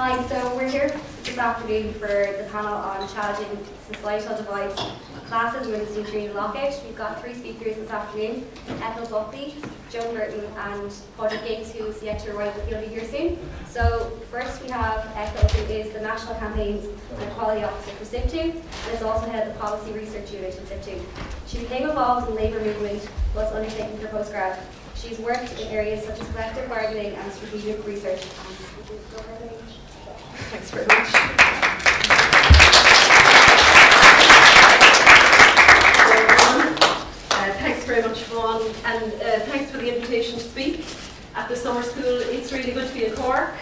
Hi, so we're here this afternoon for the panel on challenging societal divides, classism in the Centenary lockout. We've got three speakers this afternoon: Ethel Buckley, Joan Burton, and Paul Gates, who is yet to arrive, but he'll be here soon. So first we have Ethel, who is the National Campaigns and Equality Officer for SIP2, and is also head of the Policy Research Unit in SIP2. She became involved in the labour movement whilst undertaking her postgrad. She's worked in areas such as collective bargaining and strategic research. Thanks very much. Thanks very much, Siobhán, and thanks for the invitation to speak at the summer school. It's really good to be in Cork,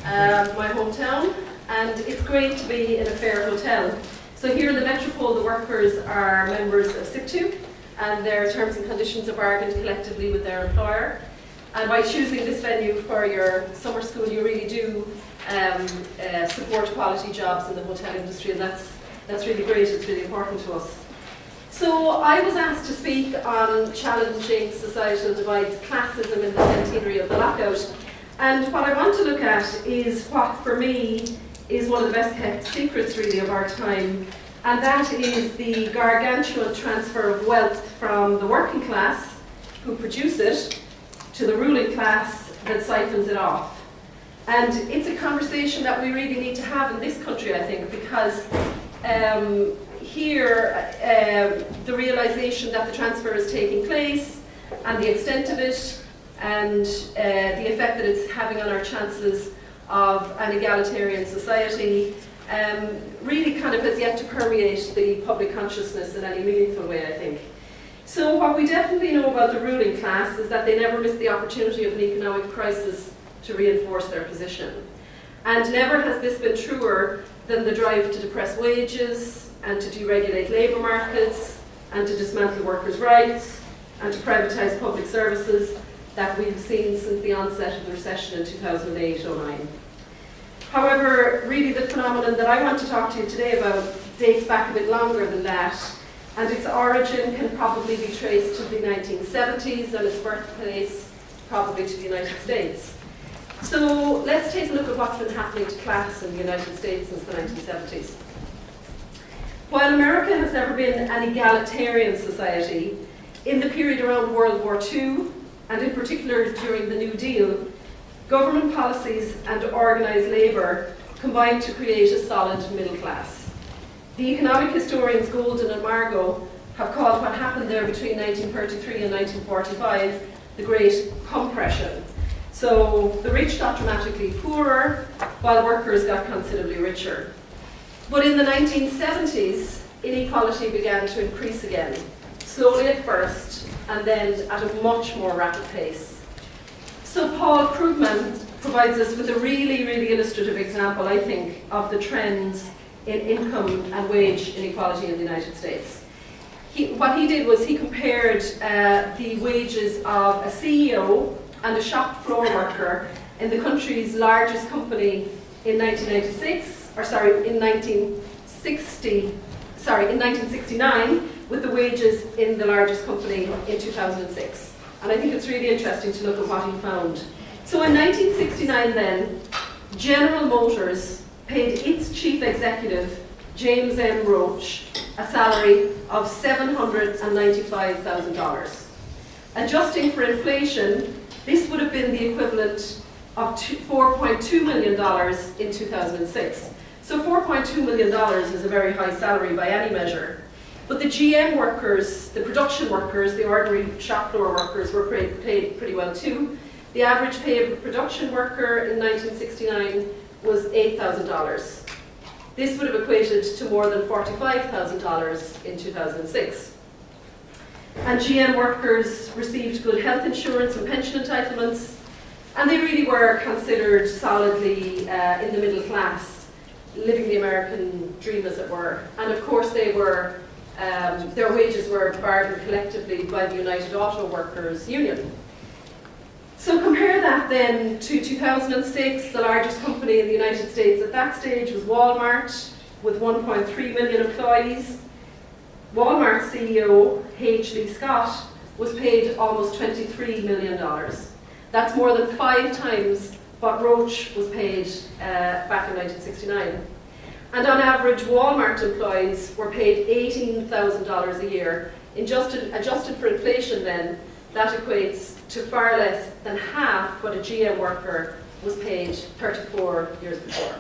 my hometown, and it's great to be in a fair hotel. So here in the Metropole, the workers are members of SIP2, and their terms and conditions are bargained collectively with their employer. And by choosing this venue for your summer school, you really do support quality jobs in the hotel industry, and that's really great. It's really important to us. So I was asked to speak on challenging societal divides, classism in the centenary of the lockout. And what I want to look at is what, for me, is one of the best kept secrets really of our time, and that is the gargantuan transfer of wealth from the working class, who produce it, to the ruling class that siphons it off. And it's a conversation that we really need to have in this country, I think, because here the realization that the transfer is taking place and the extent of it and the effect that it's having on our chances of an egalitarian society really kind of has yet to permeate the public consciousness in any meaningful way, I think. So what we definitely know about the ruling class is that they never miss the opportunity of an economic crisis to reinforce their position. And never has this been truer than the drive to depress wages and to deregulate labour markets and to dismantle workers' rights and to privatise public services that we've seen since the onset of the recession in 2008-09. However, really the phenomenon that I want to talk to you today about dates back a bit longer than that, and its origin can probably be traced to the 1970s and its birthplace probably to the United States. So let's take a look at what's been happening to class in the United States since the 1970s. While America has never been an egalitarian society, in the period around World War II, and in particular during the New Deal, government policies and organised labour combined to create a solid middle class. The economic historians Golden and Margot have called what happened there between 1933 and 1945 the Great Compression. So the rich got dramatically poorer, while workers got considerably richer. But in the 1970s, inequality began to increase again, slowly at first, and then at a much more rapid pace. So Paul Krugman provides us with a really, really illustrative example, I think, of the trends in income and wage inequality in the United States. What he did was he compared the wages of a CEO and a shop floor worker in the country's largest company in 1969 with the wages in the largest company in 2006. And I think it's really interesting to look at what he found. So in 1969 then, General Motors paid its chief executive, James M. Roach, a salary of $795,000. Adjusting for inflation, this would have been the equivalent of $4.2 million in 2006. So $4.2 million is a very high salary by any measure. But the GM workers, the production workers, the ordinary shop floor workers were paid pretty well too. The average pay of a production worker in 1969 was $8,000. This would have equated to more than $45,000 in 2006. And GM workers received good health insurance and pension entitlements, and they really were considered solidly in the middle class, living the American dream, as it were. And of course they were, their wages were bargained collectively by the United Auto Workers Union. So compare that then to 2006, the largest company in the United States at that stage was Walmart, with 1.3 million employees. Walmart CEO, H. Lee Scott, was paid almost $23 million. That's more than 5 times what Roche was paid back in 1969. And on average, Walmart employees were paid $18,000 a year. Adjusted for inflation then, that equates to far less than half what a GM worker was paid 34 years before.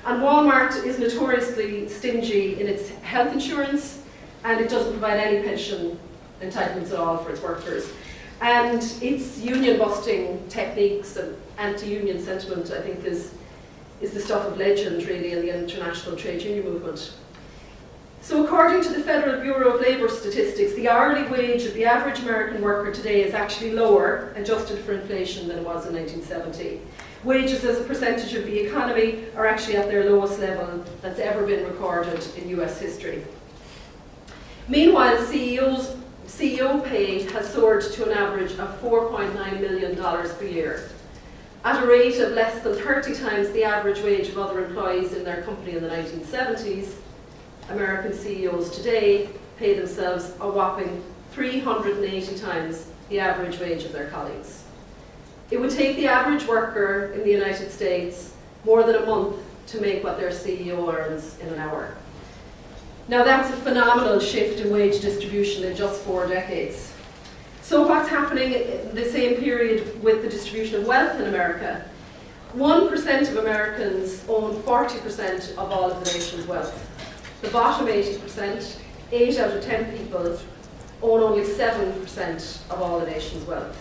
And Walmart is notoriously stingy in its health insurance, and it doesn't provide any pension entitlements at all for its workers. And its union-busting techniques and anti-union sentiment, I think, is the stuff of legend, really, in the international trade union movement. So according to the Federal Bureau of Labour Statistics, the hourly wage of the average American worker today is actually lower, adjusted for inflation, than it was in 1970. Wages as a percentage of the economy are actually at their lowest level that's ever been recorded in US history. Meanwhile, CEO pay has soared to an average of $4.9 million per year, at a rate of less than 30 times the average wage of other employees in their company in the 1970s. American CEOs today pay themselves a whopping 380 times the average wage of their colleagues. It would take the average worker in the United States more than a month to make what their CEO earns in an hour. Now that's a phenomenal shift in wage distribution in just 4 decades. So what's happening in the same period with the distribution of wealth in America? 1% of Americans own 40% of all of the nation's wealth. The bottom 80%, 8 out of 10 people, own only 7% of all the nation's wealth.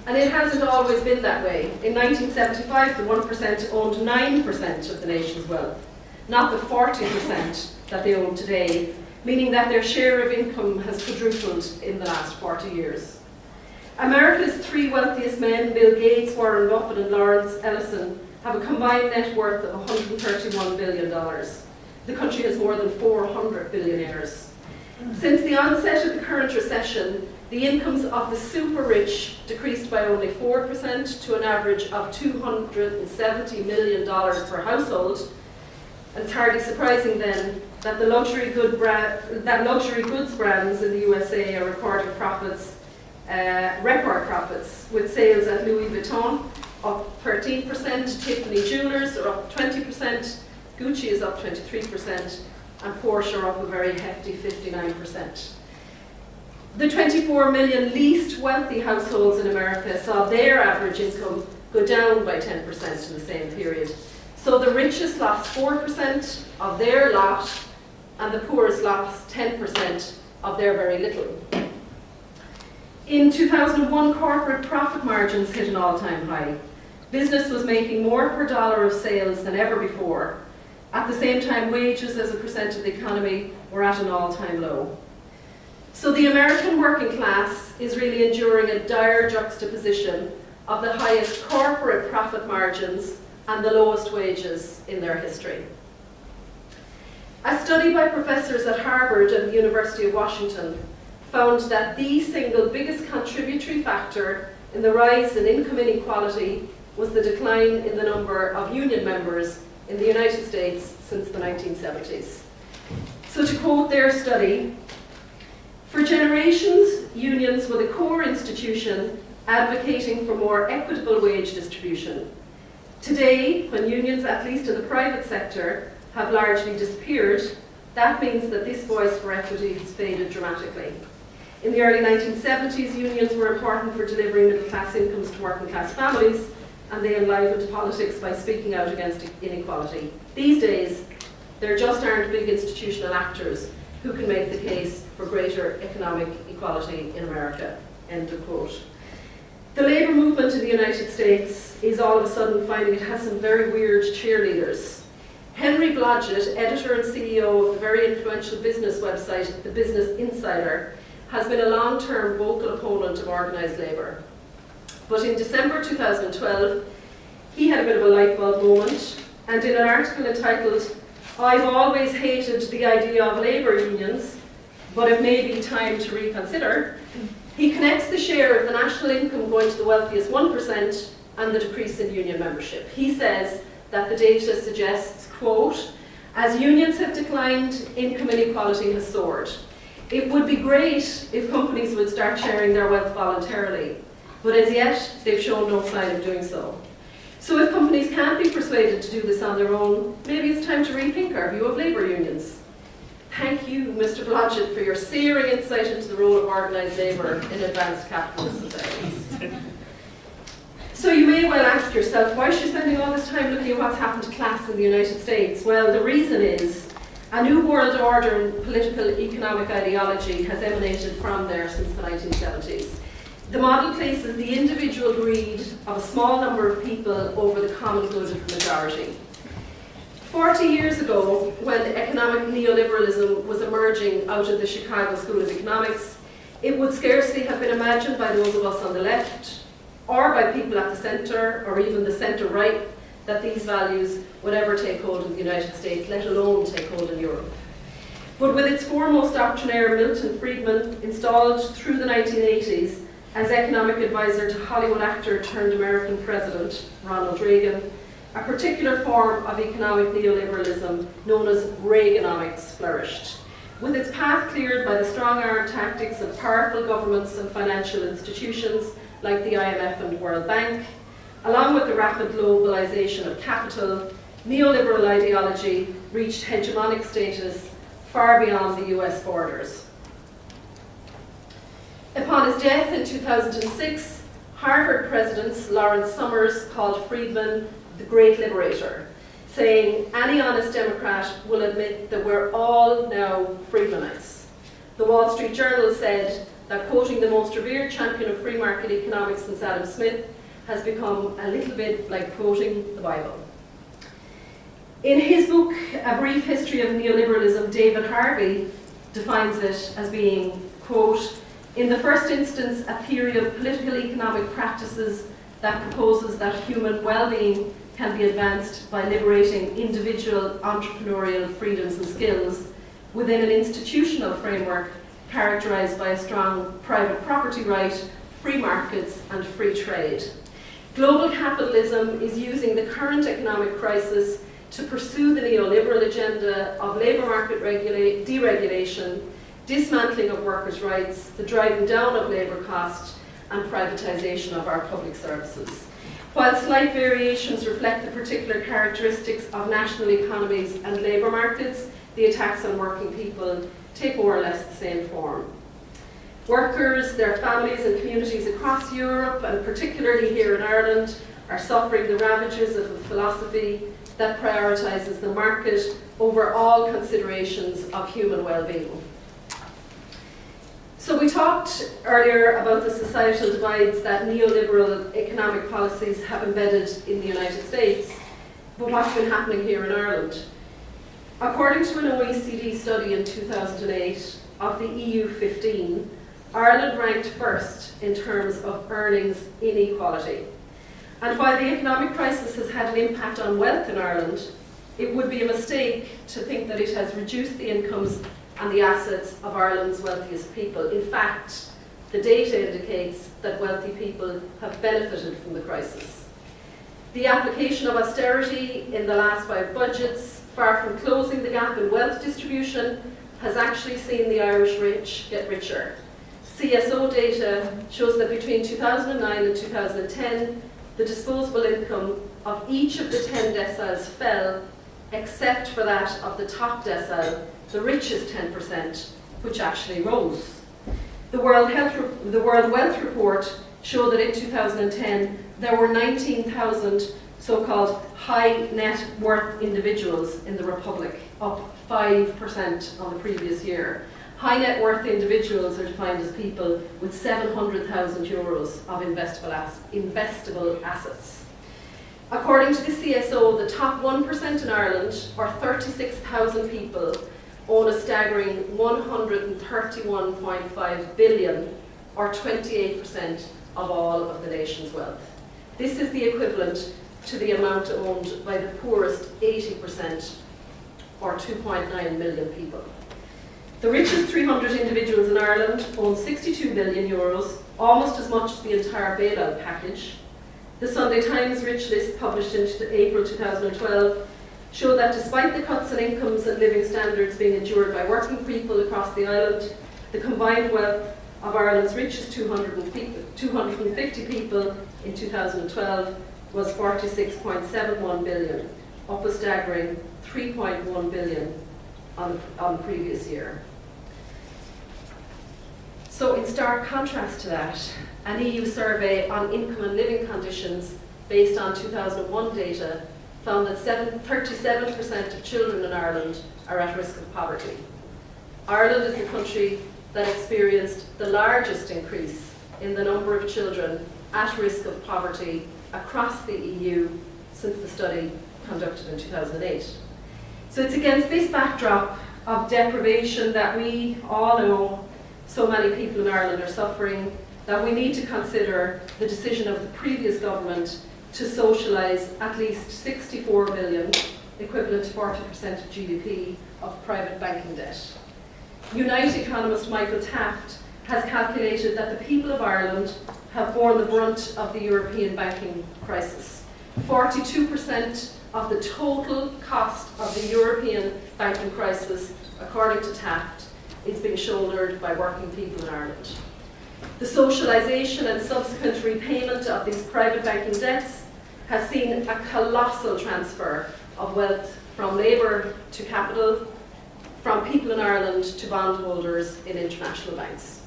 And it hasn't always been that way. In 1975, the 1% owned 9% of the nation's wealth, not the 40% that they own today, meaning that their share of income has quadrupled in the last 40 years. America's 3 wealthiest men, Bill Gates, Warren Buffett and Lawrence Ellison, have a combined net worth of $131 billion. The country has more than 400 billionaires. Since the onset of the current recession, the incomes of the super rich decreased by only 4% to an average of $270 million per household. And it's hardly surprising then that luxury goods brands in the USA are recording profits, record profits, with sales at Louis Vuitton up 13%, Tiffany Jewelers are up 20%, Gucci is up 23%, and Porsche are up a very hefty 59%. The 24 million least wealthy households in America saw their average income go down by 10% in the same period. So the richest lost 4% of their lot, and the poorest lost 10% of their very little. In 2001, corporate profit margins hit an all-time high. Business was making more per dollar of sales than ever before. At the same time, wages as a percent of the economy were at an all-time low. So the American working class is really enduring a dire juxtaposition of the highest corporate profit margins and the lowest wages in their history. A study by professors at Harvard and the University of Washington found that the single biggest contributory factor in the rise in income inequality was the decline in the number of union members in the United States since the 1970s. So to quote their study, "For generations, unions were the core institution advocating for more equitable wage distribution. Today, when unions, at least in the private sector, have largely disappeared, that means that this voice for equity has faded dramatically. In the early 1970s, unions were important for delivering middle-class incomes to working-class families, and they enlivened politics by speaking out against inequality. These days, there just aren't big institutional actors who can make the case for greater economic equality in America." End of quote. The labour movement in the United States is all of a sudden finding it has some very weird cheerleaders. Henry Blodgett, editor and CEO of the very influential business website, The Business Insider, has been a long-term vocal opponent of organised labour. But in December 2012, he had a bit of a light bulb moment, and in an article entitled, "I've always hated the idea of labour unions, but it may be time to reconsider," he connects the share of the national income going to the wealthiest 1% and the decrease in union membership. He says that the data suggests, quote, "As unions have declined, income inequality has soared. It would be great if companies would start sharing their wealth voluntarily, but as yet they've shown no sign of doing so. So if companies can't be persuaded to do this on their own, maybe it's time to rethink our view of labour unions. Thank you, Mr. Blodgett, for your searing insight into the role of organised labour in advanced capitalist societies. So you may well ask yourself, why is she spending all this time looking at what's happened to class in the United States? Well, the reason is a new world order and political economic ideology has emanated from there since the 1970s. The model places the individual greed of a small number of people over the common good of the majority. 40 years ago, when economic neoliberalism was emerging out of the Chicago School of Economics, it would scarcely have been imagined by those of us on the left, or by people at the centre, or even the centre-right, that these values would ever take hold in the United States, let alone take hold in Europe. But with its foremost doctrinaire, Milton Friedman, installed through the 1980s as economic advisor to Hollywood actor turned American President Ronald Reagan, a particular form of economic neoliberalism known as Reaganomics flourished. With its path cleared by the strong-arm tactics of powerful governments and financial institutions like the IMF and World Bank, along with the rapid globalization of capital, neoliberal ideology reached hegemonic status far beyond the US borders. Upon his death in 2006, Harvard president Lawrence Summers called Friedman the Great Liberator, saying any honest Democrat will admit that we're all now Friedmanites. The Wall Street Journal said that quoting the most revered champion of free market economics since Adam Smith has become a little bit like quoting the Bible. In his book, A Brief History of Neoliberalism, David Harvey defines it as being, quote, in the first instance, a theory of political economic practices that proposes that human well-being can be advanced by liberating individual entrepreneurial freedoms and skills within an institutional framework characterized by a strong private property right, free markets and free trade. Global capitalism is using the current economic crisis to pursue the neoliberal agenda of labour market deregulation, dismantling of workers' rights, the driving down of labour cost and privatisation of our public services. While slight variations reflect the particular characteristics of national economies and labour markets, the attacks on working people take more or less the same form. Workers, their families and communities across Europe, and particularly here in Ireland, are suffering the ravages of a philosophy that prioritises the market over all considerations of human well-being. So we talked earlier about the societal divides that neoliberal economic policies have embedded in the United States, but what's been happening here in Ireland? According to an OECD study in 2008 of the EU 15, Ireland ranked first in terms of earnings inequality. And while the economic crisis has had an impact on wealth in Ireland, it would be a mistake to think that it has reduced the incomes and the assets of Ireland's wealthiest people. In fact, the data indicates that wealthy people have benefited from the crisis. The application of austerity in the last 5 budgets, far from closing the gap in wealth distribution, has actually seen the Irish rich get richer. CSO data shows that between 2009 and 2010, the disposable income of each of the 10 deciles fell, except for that of the top decile, the richest 10%, which actually rose. The World Wealth Report showed that in 2010 there were 19,000 so-called high net worth individuals in the Republic, up 5% on the previous year. High net worth individuals are defined as people with 700,000 euros of investable assets. According to the CSO, the top 1% in Ireland, or 36,000 people, own a staggering 131.5 billion, or 28% of all of the nation's wealth. This is the equivalent to the amount owned by the poorest 80%, or 2.9 million people. The richest 300 individuals in Ireland own 62 billion euros, almost as much as the entire bailout package. The Sunday Times Rich List, published in April 2012, showed that despite the cuts in incomes and living standards being endured by working people across the island, the combined wealth of Ireland's richest 250 people in 2012 was 46.71 billion, up a staggering 3.1 billion on the previous year. So in stark contrast to that, an EU survey on income and living conditions based on 2001 data found that 37% of children in Ireland are at risk of poverty. Ireland is the country that experienced the largest increase in the number of children at risk of poverty across the EU since the study conducted in 2008. So it's against this backdrop of deprivation that we all know so many people in Ireland are suffering that we need to consider the decision of the previous government to socialise at least 64 billion, equivalent to 40% of GDP, of private banking debt. Unite economist Michael Taft has calculated that the people of Ireland have borne the brunt of the European banking crisis. 42% of the total cost of the European banking crisis, according to Taft, is being shouldered by working people in Ireland. The socialisation and subsequent repayment of these private banking debts has seen a colossal transfer of wealth from labour to capital, from people in Ireland to bondholders in international banks.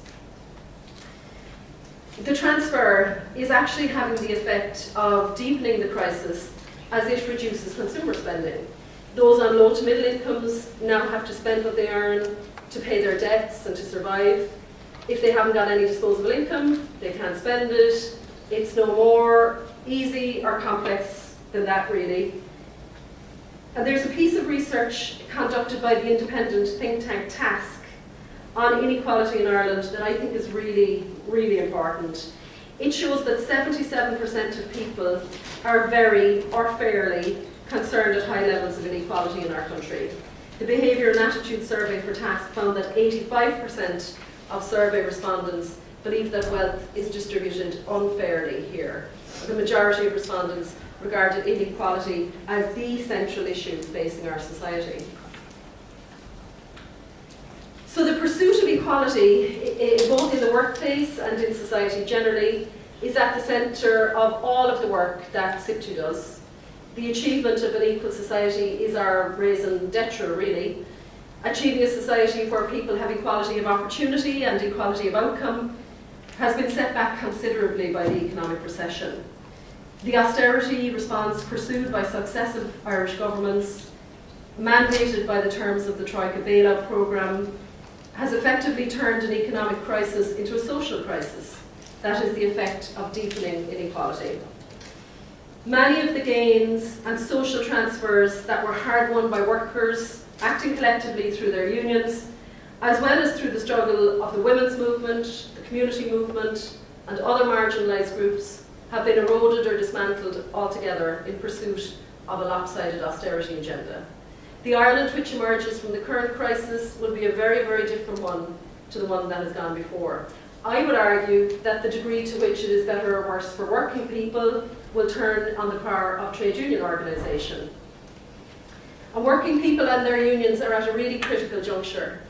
The transfer is actually having the effect of deepening the crisis as it reduces consumer spending. Those on low to middle incomes now have to spend what they earn to pay their debts and to survive. If they haven't got any disposable income, they can't spend it. It's no more easy or complex than that, really. And there's a piece of research conducted by the independent think tank Task on inequality in Ireland that I think is really, really important. It shows that 77% of people are very or fairly concerned at high levels of inequality in our country. The Behaviour and Attitude Survey for Task found that 85% of survey respondents believe that wealth is distributed unfairly here. The majority of respondents regarded inequality as the central issue facing our society. So the pursuit of equality, both in the workplace and in society generally, is at the centre of all of the work that SIPTU does. The achievement of an equal society is our raison d'etre, really. Achieving a society where people have equality of opportunity and equality of outcome has been set back considerably by the economic recession. The austerity response pursued by successive Irish governments, mandated by the terms of the Troika bailout programme, has effectively turned an economic crisis into a social crisis. That is the effect of deepening inequality. Many of the gains and social transfers that were hard won by workers acting collectively through their unions, as well as through the struggle of the women's movement, the community movement, and other marginalised groups, have been eroded or dismantled altogether in pursuit of a lopsided austerity agenda. The Ireland which emerges from the current crisis will be a very, very different one to the one that has gone before. I would argue that the degree to which it is better or worse for working people will turn on the power of trade union organisation. And working people and their unions are at a really critical juncture.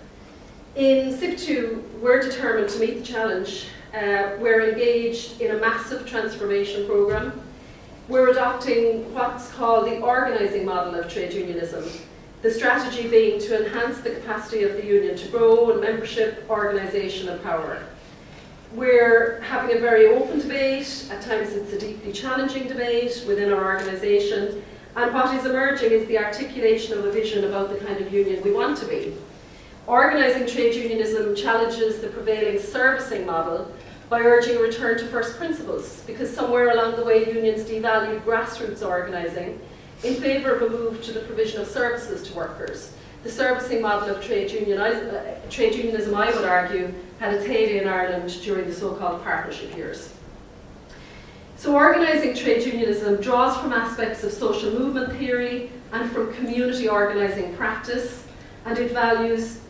In SIPTU, we're determined to meet the challenge. We're engaged in a massive transformation programme. We're adopting what's called the organising model of trade unionism, the strategy being to enhance the capacity of the union to grow in membership, organisation and power. We're having a very open debate. At times it's a deeply challenging debate within our organisation, and what is emerging is the articulation of a vision about the kind of union we want to be. Organising trade unionism challenges the prevailing servicing model by urging a return to first principles, because somewhere along the way unions devalued grassroots organising in favour of a move to the provision of services to workers. The servicing model of trade unionism, I would argue, had its heyday in Ireland during the so-called partnership years. So organising trade unionism draws from aspects of social movement theory and from community organising practice, and it values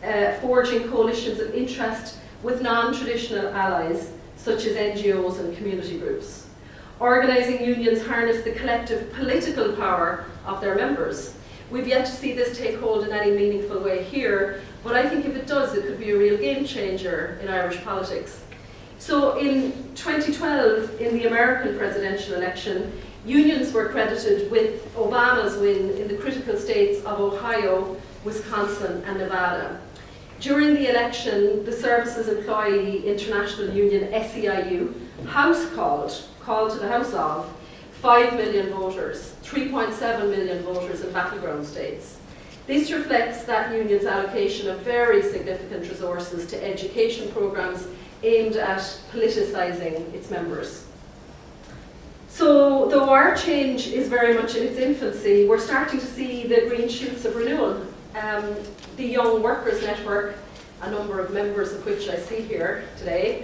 forging coalitions of interest with non-traditional allies such as NGOs and community groups. Organising unions harness the collective political power of their members. We've yet to see this take hold in any meaningful way here, but I think if it does, it could be a real game changer in Irish politics. So in 2012, in the American presidential election, unions were credited with Obama's win in the critical states of Ohio, Wisconsin and Nevada. During the election, the Services Employee International Union, SEIU, house called to the house of 5 million voters, 3.7 million voters in battleground states. This reflects that union's allocation of very significant resources to education programs aimed at politicising its members. So, though our change is very much in its infancy, we're starting to see the green shoots of renewal. The Young Workers Network, a number of members of which I see here today,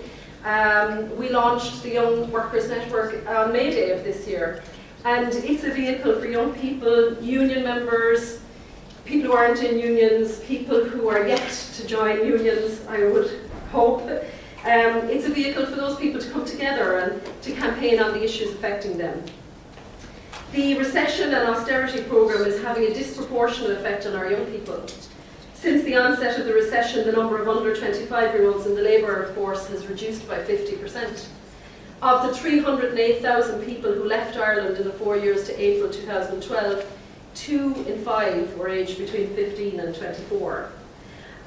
we launched the Young Workers Network on May Day of this year. And it's a vehicle for young people, union members, people who aren't in unions, people who are yet to join unions, I would hope. It's a vehicle for those people to come together and to campaign on the issues affecting them. The recession and austerity programme is having a disproportionate effect on our young people. Since the onset of the recession, the number of under 25-year-olds in the labour force has reduced by 50%. Of the 308,000 people who left Ireland in the 4 years to April 2012, 2 in 5 were aged between 15 and 24.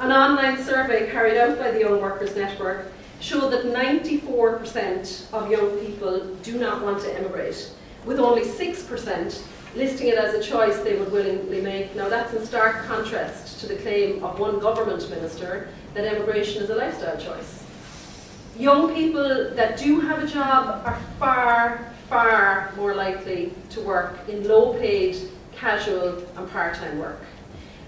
An online survey carried out by the Young Workers Network showed that 94% of young people do not want to emigrate, with only 6% listing it as a choice they would willingly make. Now that's in stark contrast to the claim of one government minister that emigration is a lifestyle choice. Young people that do have a job are far, far more likely to work in low-paid, casual and part-time work.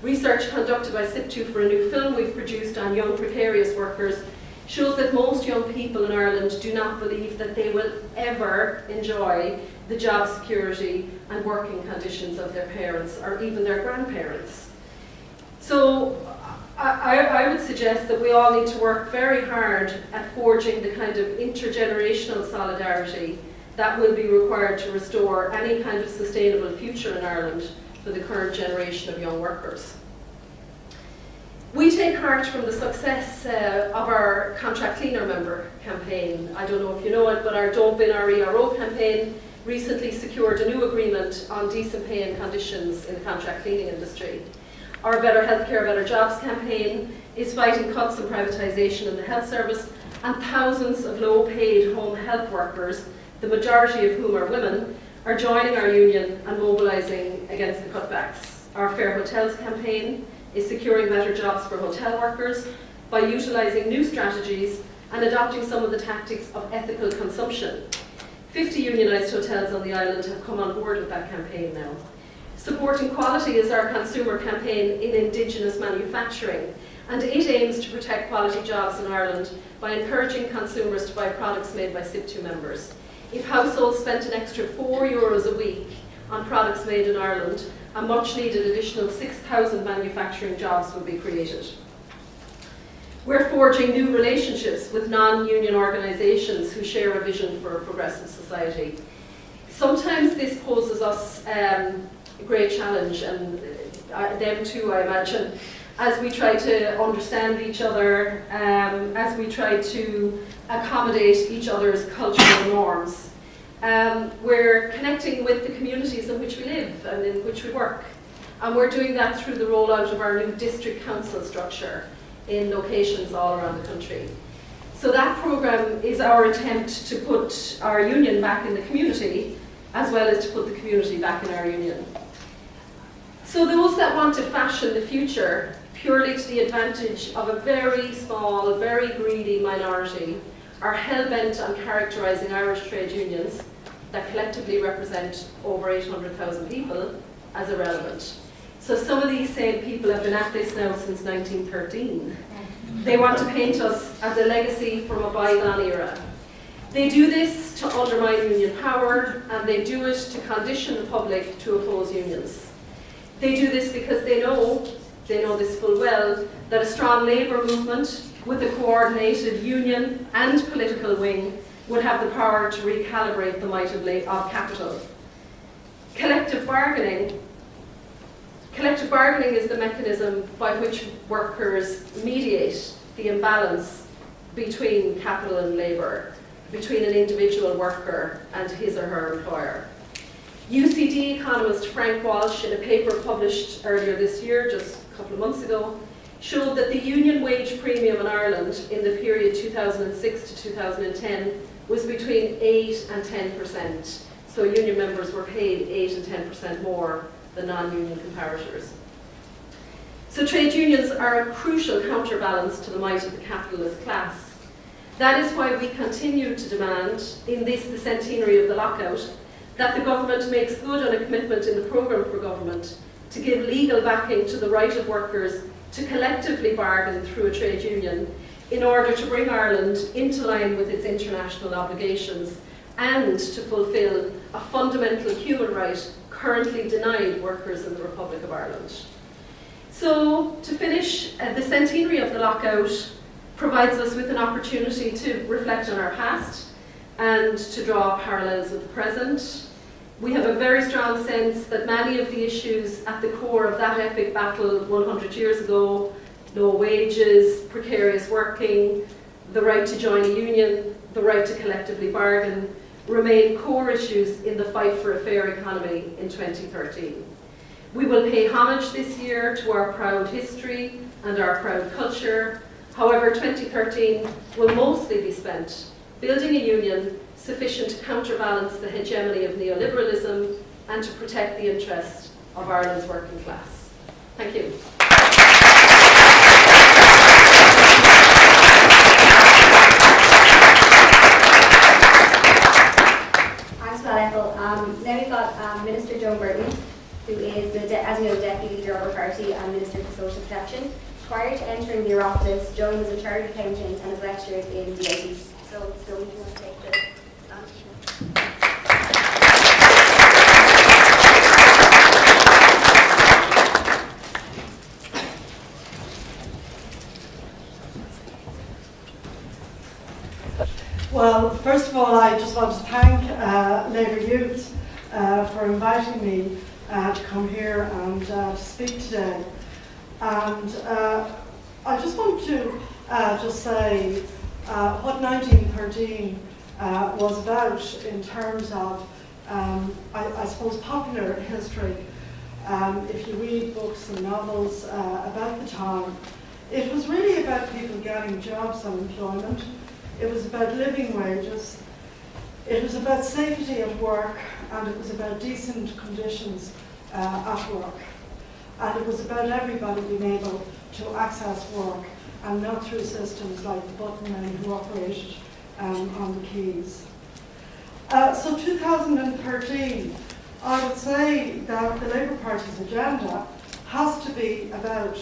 Research conducted by SIPTU for a new film we've produced on young precarious workers shows that most young people in Ireland do not believe that they will ever enjoy the job security and working conditions of their parents or even their grandparents. So I would suggest that we all need to work very hard at forging the kind of intergenerational solidarity that will be required to restore any kind of sustainable future in Ireland for the current generation of young workers. We take heart from the success of our Contract Cleaner member campaign. I don't know if you know it, but our Don't Bin Our ERO campaign recently secured a new agreement on decent pay and conditions in the contract cleaning industry. Our Better Healthcare, Better Jobs campaign is fighting cuts and privatisation in the health service, and thousands of low-paid home health workers, the majority of whom are women, are joining our union and mobilising against the cutbacks. Our Fair Hotels campaign is securing better jobs for hotel workers by utilising new strategies and adopting some of the tactics of ethical consumption. 50 unionised hotels on the island have come on board with that campaign now. Supporting Quality is our consumer campaign in Indigenous manufacturing, and it aims to protect quality jobs in Ireland by encouraging consumers to buy products made by SIPTU members. If households spent an extra €4 a week on products made in Ireland, a much needed additional 6,000 manufacturing jobs will be created. We're forging new relationships with non-union organisations who share a vision for a progressive society. Sometimes this poses us a great challenge, and them too, I imagine, as we try to understand each other, as we try to accommodate each other's cultural norms. We're connecting with the communities in which we live and in which we work. And we're doing that through the rollout of our new district council structure in locations all around the country. So that programme is our attempt to put our union back in the community, as well as to put the community back in our union. So those that want to fashion the future purely to the advantage of a very small, very greedy minority are hell-bent on characterising Irish trade unions that collectively represent over 800,000 people as irrelevant. So some of these same people have been at this now since 1913. They want to paint us as a legacy from a bygone era. They do this to undermine union power, and they do it to condition the public to oppose unions. They do this because they know this full well, that a strong labour movement with a coordinated union and political wing would have the power to recalibrate the might of capital. Collective bargaining is the mechanism by which workers mediate the imbalance between capital and labour, between an individual worker and his or her employer. UCD economist Frank Walsh, in a paper published earlier this year, just a couple of months ago, showed that the union wage premium in Ireland in the period 2006 to 2010 was between 8 and 10%. So union members were paid 8 and 10% more than non-union comparators. So trade unions are a crucial counterbalance to the might of the capitalist class. That is why we continue to demand, in this, the centenary of the lockout, that the government makes good on a commitment in the programme for government to give legal backing to the right of workers to collectively bargain through a trade union in order to bring Ireland into line with its international obligations and to fulfil a fundamental human right currently denied workers in the Republic of Ireland. So, to finish, the centenary of the lockout provides us with an opportunity to reflect on our past and to draw parallels with the present. We have a very strong sense that many of the issues at the core of that epic battle 100 years ago, low wages, precarious working, the right to join a union, the right to collectively bargain, remain core issues in the fight for a fair economy in 2013. We will pay homage this year to our proud history and our proud culture. However, 2013 will mostly be spent building a union sufficient to counterbalance the hegemony of neoliberalism and to protect the interests of Ireland's working class. Thank you. Thanks for that, Ethel. Now we've got Minister Joan Burton, who is, as you know, Deputy Leader of our party and Minister for Social Protection. Prior to entering the Oireachtas, Joan was a chartered accountant and has lectured in the 80s. So, Joan, do you want to take the stand? Well, first of all, I just want to thank Labour Youth for inviting me to come here and to speak today. And I just want to just say what 1913 was about in terms of, I suppose, popular history. If you read books and novels about the time, it was really about people getting jobs and employment. It was about living wages. It was about safety at work, and it was about decent conditions at work. And it was about everybody being able to access work and not through systems like the button-men who operated on the keys. So 2013, I would say that the Labour Party's agenda has to be about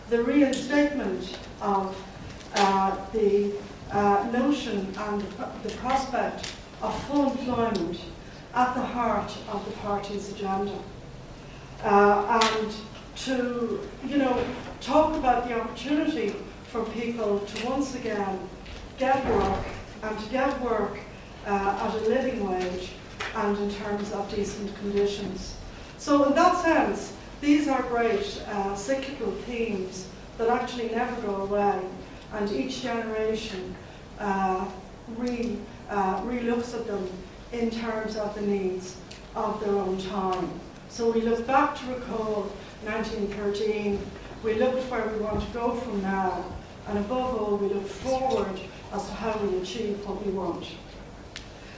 the reinstatement of the notion and the prospect of full employment at the heart of the party's agenda. And to, talk about the opportunity for people to once again get work and to get work at a living wage and in terms of decent conditions. So in that sense, these are great cyclical themes that actually never go away, and each generation re-looks at them in terms of the needs of their own time. So we look back to recall 1913, we look at where we want to go from now, and above all, we look forward as to how we achieve what we want.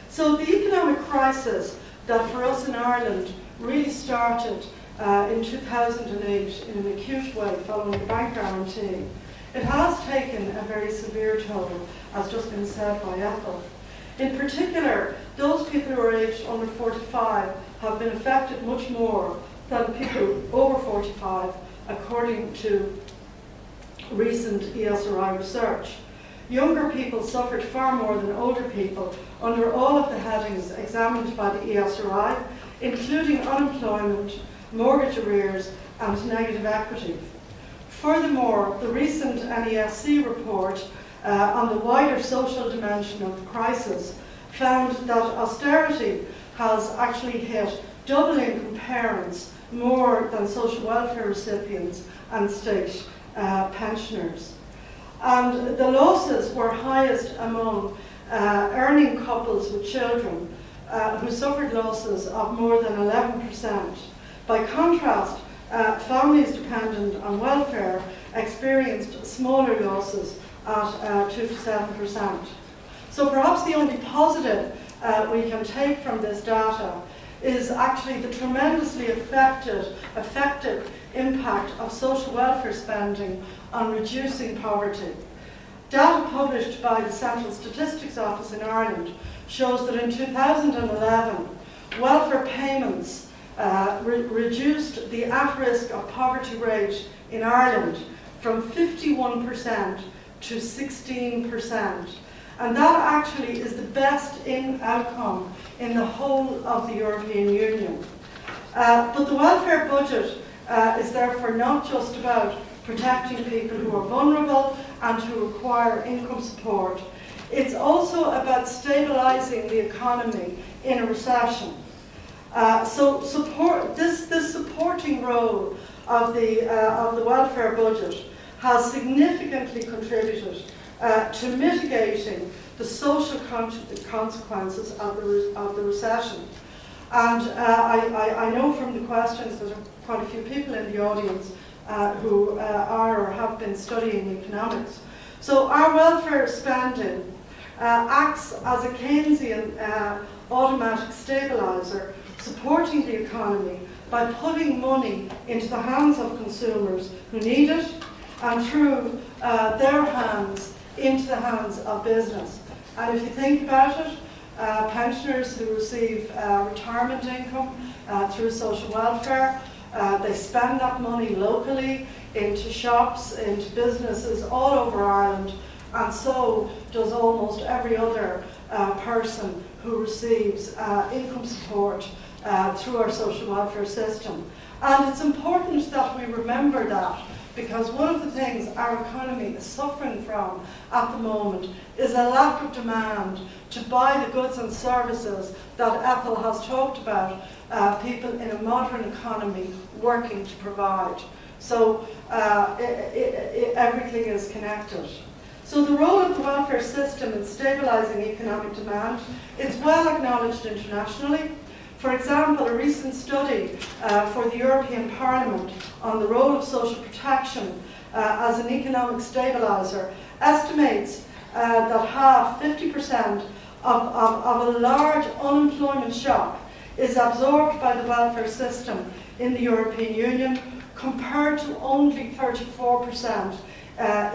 So the economic crisis that for us in Ireland really started in 2008 in an acute way following the bank guarantee, it has taken a very severe toll, as just been said by Ethel. In particular, those people who are aged under 45 have been affected much more than people over 45, according to recent ESRI research. Younger people suffered far more than older people under all of the headings examined by the ESRI, including unemployment, mortgage arrears, and negative equity. Furthermore, the recent NESC report on the wider social dimension of the crisis found that austerity has actually hit double-income parents more than social welfare recipients and state pensioners. And the losses were highest among earning couples with children who suffered losses of more than 11%. By contrast, families dependent on welfare experienced smaller losses at 2 to 7%. So perhaps the only positive we can take from this data is actually the tremendously effective impact of social welfare spending on reducing poverty. Data published by the Central Statistics Office in Ireland shows that in 2011, welfare payments reduced the at-risk of poverty rate in Ireland from 51% to 16%. And that actually is the best outcome in the whole of the European Union. But the welfare budget is therefore not just about protecting people who are vulnerable and who require income support. It's also about stabilising the economy in a recession. This supporting role of the welfare budget has significantly contributed to mitigating the social consequences of the recession. And I know from the questions that there are quite a few people in the audience who are or have been studying economics. So our welfare spending acts as a Keynesian automatic stabiliser, supporting the economy by putting money into the hands of consumers who need it, and through their hands into the hands of business. And if you think about it, pensioners who receive retirement income through social welfare, they spend that money locally into shops, into businesses all over Ireland, and so does almost every other person who receives income support through our social welfare system. And it's important that we remember that, because one of the things our economy is suffering from at the moment is a lack of demand to buy the goods and services that Ethel has talked about, people in a modern economy working to provide. So everything is connected. So the role of the welfare system in stabilising economic demand is well acknowledged internationally. For example, a recent study for the European Parliament on the role of social protection as an economic stabiliser estimates that 50% of a large unemployment shock is absorbed by the welfare system in the European Union, compared to only 34%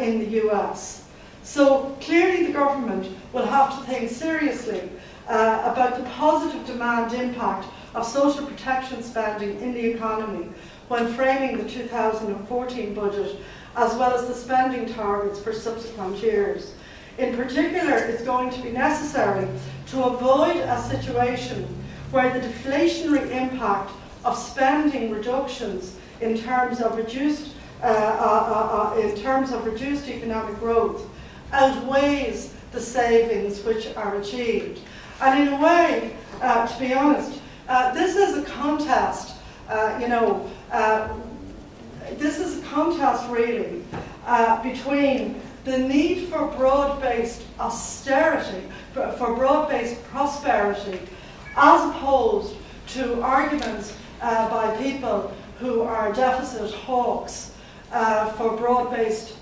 in the US. So clearly the government will have to think seriously about the positive demand impact of social protection spending in the economy when framing the 2014 budget, as well as the spending targets for subsequent years. In particular, it's going to be necessary to avoid a situation where the deflationary impact of spending reductions in terms of reduced economic growth outweighs the savings which are achieved. And in a way, to be honest, this is a contest, this is a contest really between the need for broad-based austerity, for broad-based prosperity, as opposed to arguments by people who are deficit hawks for broad-based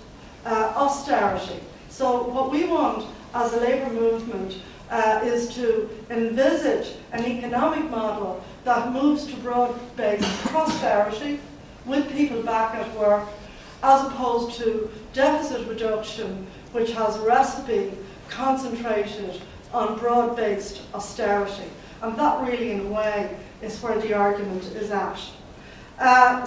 austerity. So what we want as a labour movement is to envisage an economic model that moves to broad-based prosperity with people back at work, as opposed to deficit reduction, which has a recipe concentrated on broad-based austerity. And that really, in a way, is where the argument is at.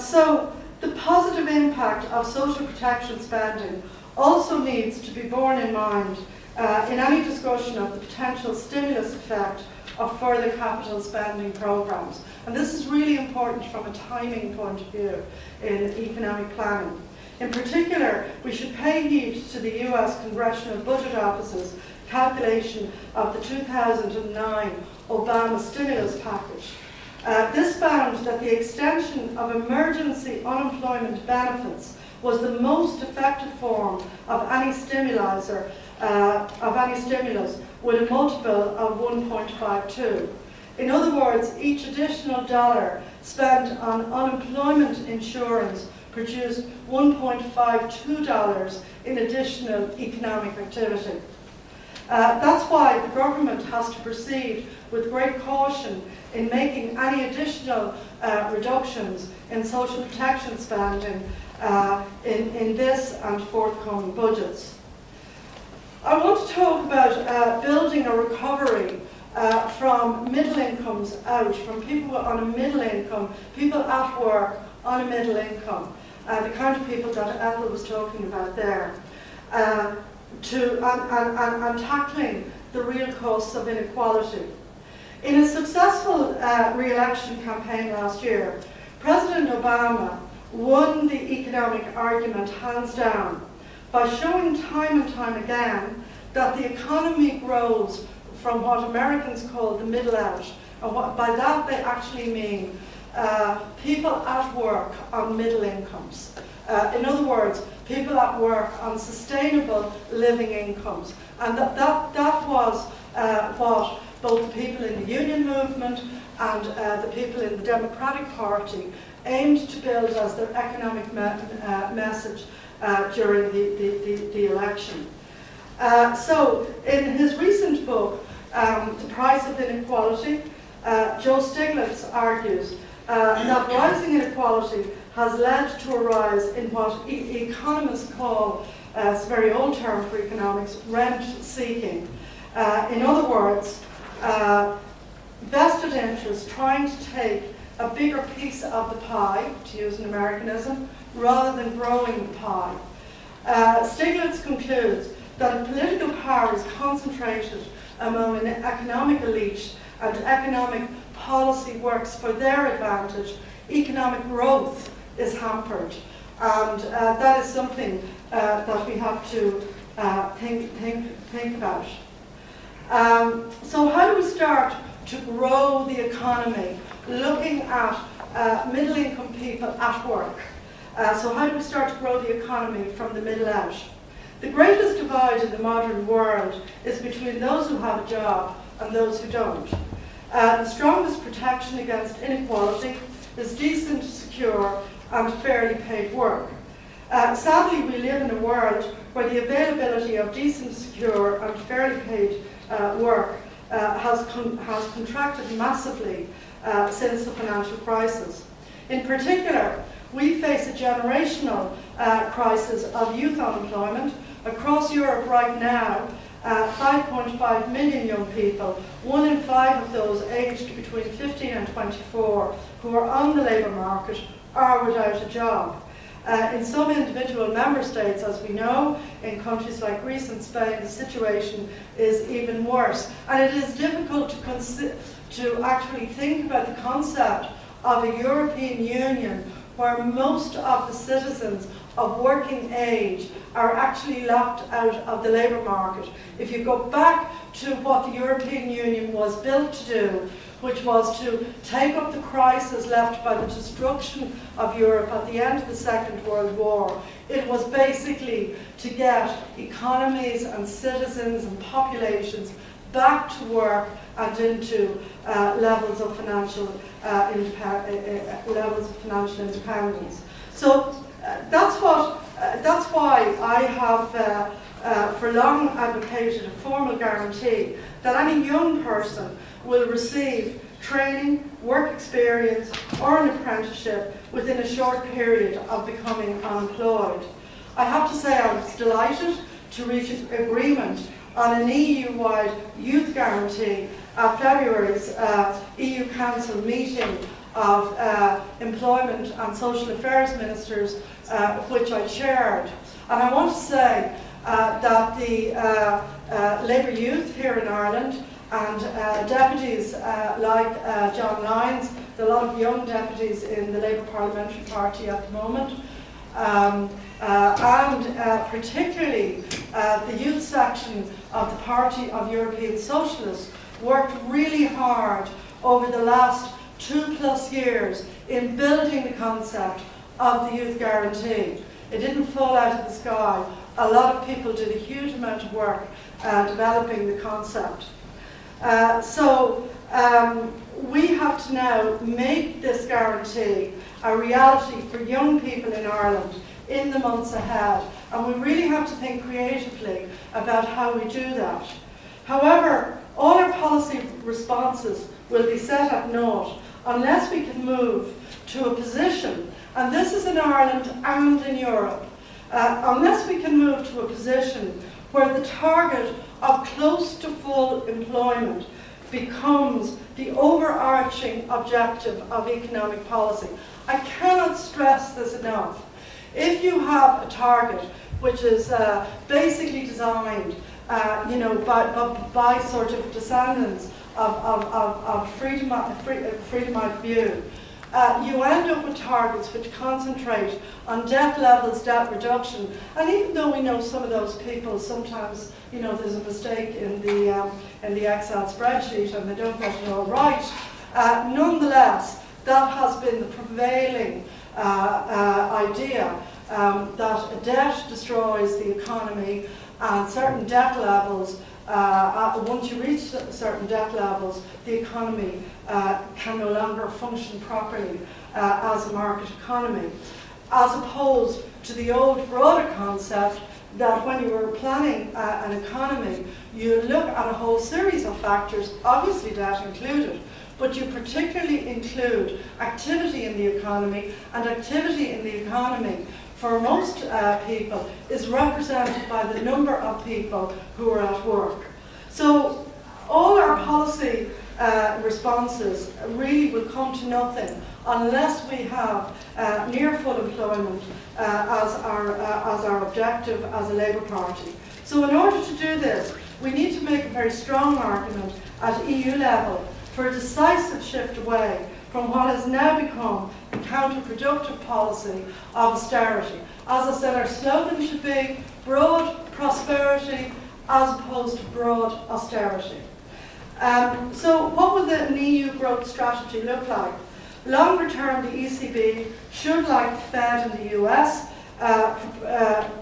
So the positive impact of social protection spending also needs to be borne in mind in any discussion of the potential stimulus effect of further capital spending programmes. And this is really important from a timing point of view in economic planning. In particular, we should pay heed to the US Congressional Budget Office's calculation of the 2009 Obama stimulus package. This found that the extension of emergency unemployment benefits was the most effective form of any stimulus with a multiple of 1.52. In other words, each additional dollar spent on unemployment insurance produced $1.52 in additional economic activity. That's why the government has to proceed with great caution in making any additional reductions in social protection spending in this and forthcoming budgets. I want to talk about building a recovery from middle incomes out, from people on a middle income, people at work on a middle income, the kind of people that Ethel was talking about there, and tackling the real costs of inequality. In a successful re-election campaign last year, President Obama won the economic argument hands down by showing time and time again that the economy grows from what Americans call the middle out. And by that they actually mean people at work on middle incomes. In other words, people at work on sustainable living incomes. And that was what both the people in the union movement and the people in the Democratic Party aimed to build as their economic message during the election. So in his recent book, The Price of Inequality, Joe Stiglitz argues that rising inequality has led to a rise in what economists call, it's a very old term for economics, rent seeking. In other words, vested interests trying to take a bigger piece of the pie, to use an Americanism, rather than growing the pie. Stiglitz concludes that if political power is concentrated among an economic elite and economic policy works for their advantage, economic growth is hampered. And that is something that we have to think about. So how do we start to grow the economy looking at middle income people at work? So how do we start to grow the economy from the middle out? The greatest divide in the modern world is between those who have a job and those who don't. The strongest protection against inequality is decent, secure and fairly paid work. Sadly, we live in a world where the availability of decent, secure and fairly paid work has contracted massively since the financial crisis. In particular, we face a generational crisis of youth unemployment. Across Europe right now, 5.5 million young people, 1 in 5 of those aged between 15 and 24 who are on the labour market are without a job. In some individual member states, as we know, in countries like Greece and Spain, the situation is even worse. And it is difficult to actually think about the concept of a European Union where most of the citizens of working age are actually locked out of the labour market. If you go back to what the European Union was built to do, which was to take up the crisis left by the destruction of Europe at the end of the Second World War, it was basically to get economies and citizens and populations back to work and into levels of financial independence. So that's why I have for long advocated a formal guarantee that any young person will receive training, work experience or an apprenticeship within a short period of becoming unemployed. I have to say I was delighted to reach an agreement on an EU-wide youth guarantee at February's EU Council meeting of Employment and Social Affairs Ministers, which I chaired. And I want to say that the Labour youth here in Ireland and deputies like John Lyons, there are a lot of young deputies in the Labour Parliamentary Party at the moment, and particularly the youth section of the Party of European Socialists worked really hard over the last 2+ years in building the concept of the youth guarantee. It didn't fall out of the sky. A lot of people did a huge amount of work developing the concept. We have to now make this guarantee a reality for young people in Ireland in the months ahead, and we really have to think creatively about how we do that. However, all our policy responses will be set at naught unless we can move to a position, and this is in Ireland and in Europe, unless we can move to a position where the target of close to full employment becomes the overarching objective of economic policy. I cannot stress this enough. If you have a target which is basically designed by sort of descendants of Freedomite view, you end up with targets which concentrate on debt levels, debt reduction, and even though we know some of those people, sometimes there's a mistake in the Excel spreadsheet and they don't get it all right. Nonetheless, that has been the prevailing idea that debt destroys the economy, and certain debt levels, once you reach certain debt levels, the economy can no longer function properly as a market economy, as opposed to the old broader concept that when you were planning an economy, you look at a whole series of factors, obviously debt included, but you particularly include activity in the economy, and activity in the economy for most people is represented by the number of people who are at work. So all our policy responses really will come to nothing unless we have near full employment as our objective as a Labour Party. So in order to do this, we need to make a very strong argument at EU level for a decisive shift away from what has now become the counterproductive policy of austerity. As I said, our slogan should be broad prosperity as opposed to broad austerity. So what will the EU growth strategy look like? Longer term, the ECB should, like the Fed in the US,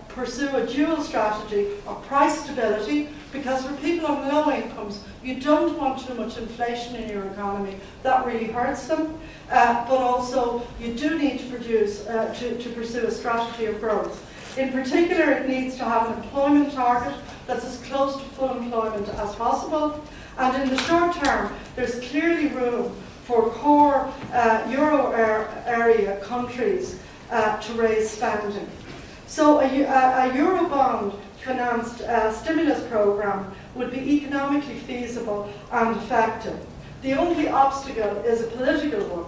pursue a dual strategy of price stability, because for people on low incomes, you don't want too much inflation in your economy. That really hurts them. But also, you do need to pursue a strategy of growth. In particular, it needs to have an employment target that's as close to full employment as possible. And in the short term, there's clearly room for core euro area countries to raise spending. So a Eurobond financed stimulus programme would be economically feasible and effective. The only obstacle is a political one.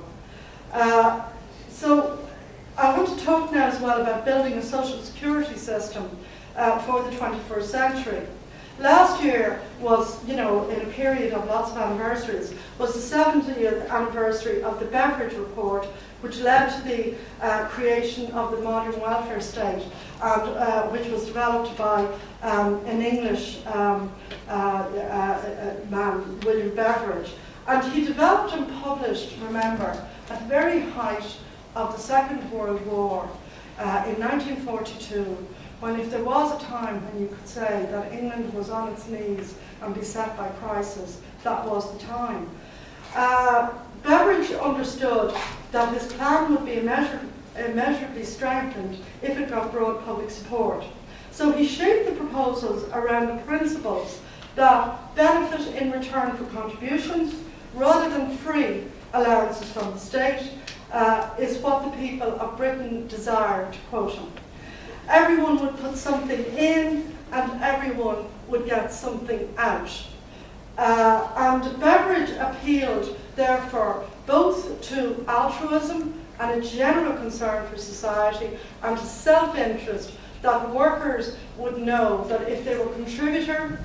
So I want to talk now as well about building a social security system for the 21st century. Last year was, in a period of lots of anniversaries, was the 70th anniversary of the Beveridge Report, which led to the creation of the modern welfare state, and which was developed by an English man, William Beveridge. And he developed and published, remember, at the very height of the Second World War in 1942, when if there was a time when you could say that England was on its knees and beset by crisis, that was the time. Beveridge understood that his plan would be immeasurably strengthened if it got broad public support. So he shaped the proposals around the principles that benefit in return for contributions rather than free allowances from the state is what the people of Britain desired, to quote him. Everyone would put something in and everyone would get something out. And Beveridge appealed, therefore, both to altruism and a general concern for society, and to self-interest, that workers would know that if they were contributors,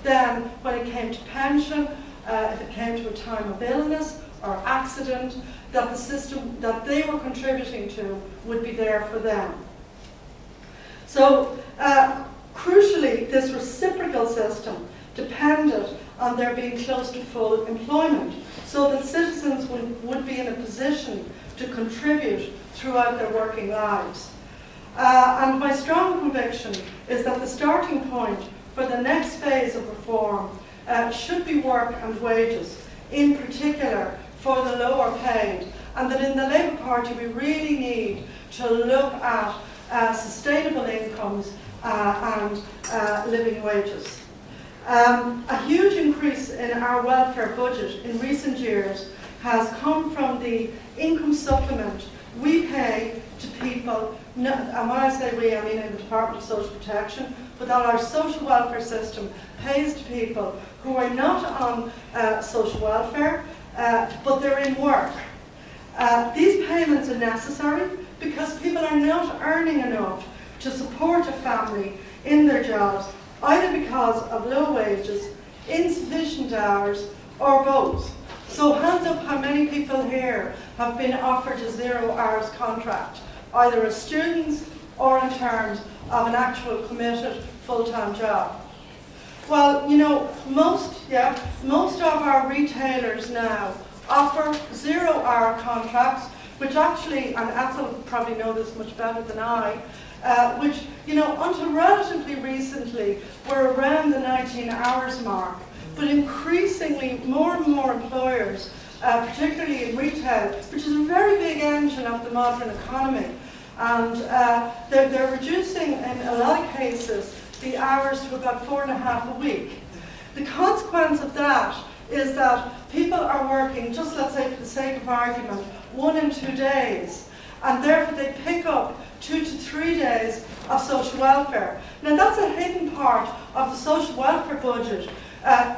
then when it came to pension, if it came to a time of illness or accident, that the system that they were contributing to would be there for them. So, crucially, this reciprocal system depended on there being close to full employment, so that citizens would be in a position to contribute throughout their working lives. And my strong conviction is that the starting point for the next phase of reform should be work and wages, in particular for the lower paid, and that in the Labour Party we really need to look at sustainable incomes and living wages. A huge increase in our welfare budget in recent years has come from the income supplement we pay to people, and when I say we, I mean in the Department of Social Protection, but that our social welfare system pays to people who are not on social welfare, but they're in work. These payments are necessary because people are not earning enough to support a family in their jobs, either because of low wages, insufficient hours, or both. So hands up how many people here have been offered a 0 hours contract, either as students or in terms of an actual committed full-time job. Well, you know, most of our retailers now offer 0 hour contracts, which actually, and Ethel will probably know this much better than I, which, you know, until relatively recently were around the 19 hours mark. But increasingly, more and more employers, particularly in retail, which is a very big engine of the modern economy, and they're reducing, in a lot of cases, the hours to about 4.5 a week. The consequence of that is that people are working, just let's say for the sake of argument, 1 and 2 days, and therefore they pick up 2 to 3 days of social welfare. Now that's a hidden part of the social welfare budget,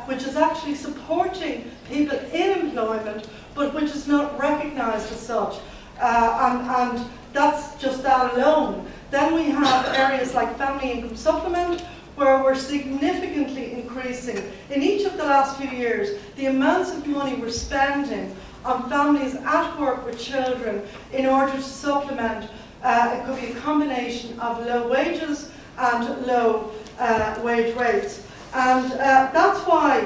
which is actually supporting people in employment, but which is not recognised as such. And that's just that alone. Then we have areas like family income supplement, where we're significantly increasing, in each of the last few years, the amounts of money we're spending on families at work with children in order to supplement. It could be a combination of low wages and low wage rates. And that's why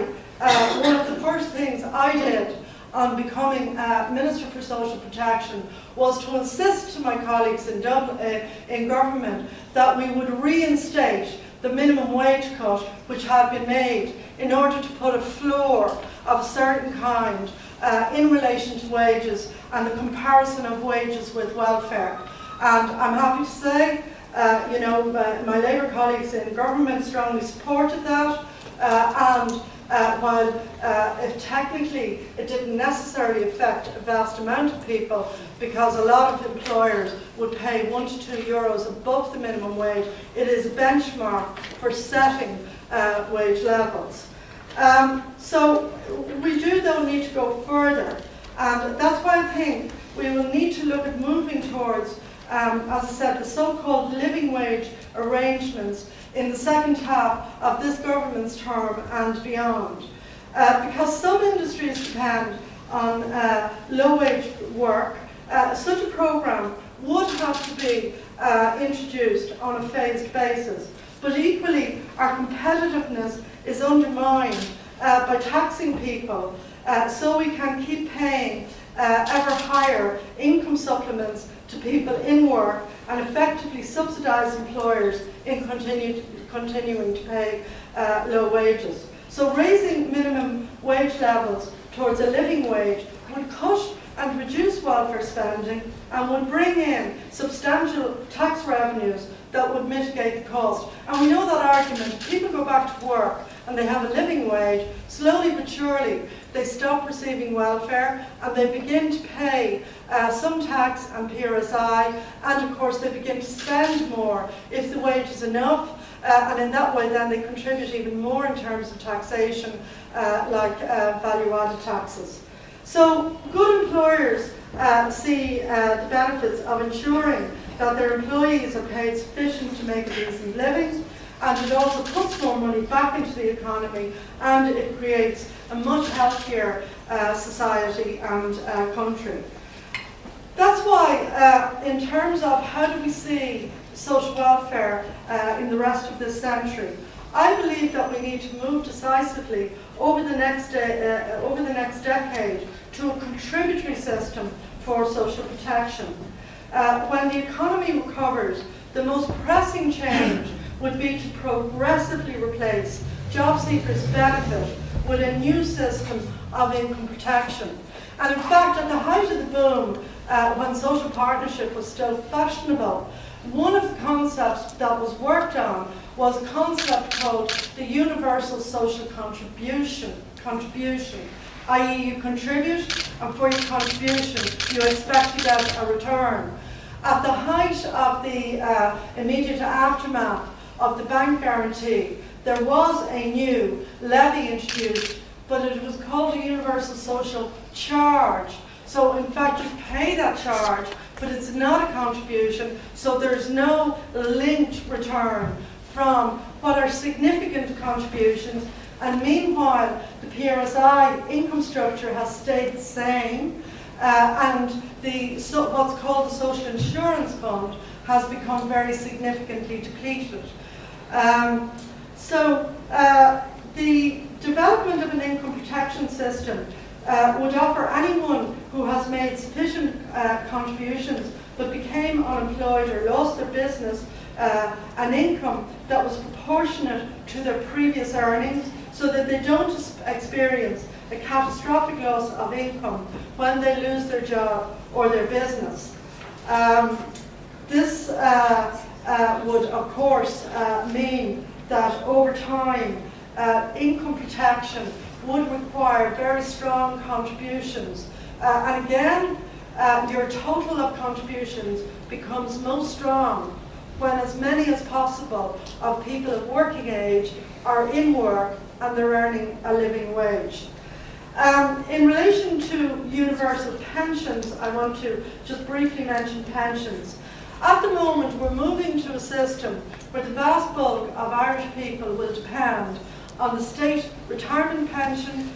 one of the first things I did on becoming Minister for Social Protection was to insist to my colleagues in government that we would reinstate the minimum wage cut which had been made in order to put a floor of a certain kind in relation to wages and the comparison of wages with welfare. And I'm happy to say, my Labour colleagues in government strongly supported that, and while technically it didn't necessarily affect a vast amount of people, because a lot of employers would pay 1 to 2 euros above the minimum wage, it is a benchmark for setting wage levels. So we do though need to go further, and that's why I think we will need to look at moving towards, as I said, the so-called living wage arrangements in the second half of this government's term and beyond. Because some industries depend on low-wage work, such a programme would have to be introduced on a phased basis. But equally, our competitiveness is undermined by taxing people so we can keep paying ever higher income supplements to people in work and effectively subsidise employers in continuing to pay low wages. So raising minimum wage levels towards a living wage would cut and reduce welfare spending and would bring in substantial tax revenues that would mitigate the cost. And we know that argument. People go back to work and they have a living wage, slowly but surely they stop receiving welfare and they begin to pay some tax and PRSI, and of course they begin to spend more if the wage is enough, and in that way then they contribute even more in terms of taxation, like value-added taxes. So good employers see the benefits of ensuring that their employees are paid sufficient to make a decent living, and it also puts more money back into the economy, and it creates a much healthier society and country. That's why, in terms of how do we see social welfare in the rest of this century, I believe that we need to move decisively over the next decade to a contributory system for social protection. When the economy recovers, the most pressing change would be to progressively replace job seekers' benefit with a new system of income protection. And in fact, at the height of the boom, when social partnership was still fashionable, one of the concepts that was worked on was a concept called the universal social contribution, i.e. you contribute, and for your contribution you expect to get a return. At the height of the immediate aftermath of the bank guarantee, there was a new levy introduced, but it was called a universal social charge. So in fact you pay that charge, but it's not a contribution, so there's no linked return from what are significant contributions. And meanwhile, the PRSI income structure has stayed the same, and what's called the social insurance fund has become very significantly depleted. The development of an income protection system would offer anyone who has made sufficient contributions but became unemployed or lost their business an income that was proportionate to their previous earnings, so that they don't experience a catastrophic loss of income when they lose their job or their business. This would, of course, mean that over time, income protection would require very strong contributions. And again, your total of contributions becomes most strong when as many as possible of people of working age are in work and they're earning a living wage. In relation to universal pensions, I want to just briefly mention pensions. At the moment, we're moving to a system where the vast bulk of Irish people will depend on the state retirement pension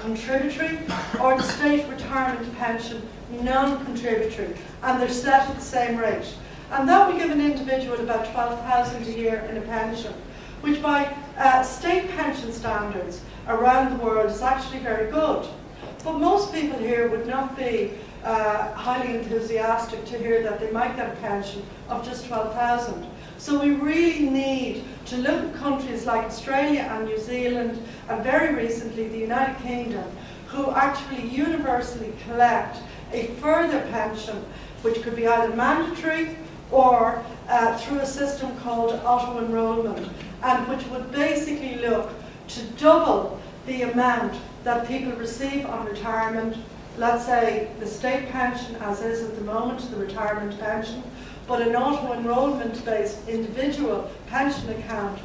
contributory or the state retirement pension non-contributory, and they're set at the same rate. And that will give an individual about $12,000 a year in a pension, which by state pension standards around the world is actually very good. But most people here would not be highly enthusiastic to hear that they might get a pension of just $12,000. So we really need to look at countries like Australia and New Zealand, and very recently the United Kingdom, who actually universally collect a further pension, which could be either mandatory or through a system called auto-enrollment, and which would basically look to double the amount that people receive on retirement. Let's say the state pension as is at the moment, the retirement pension, but an auto-enrollment based individual pension account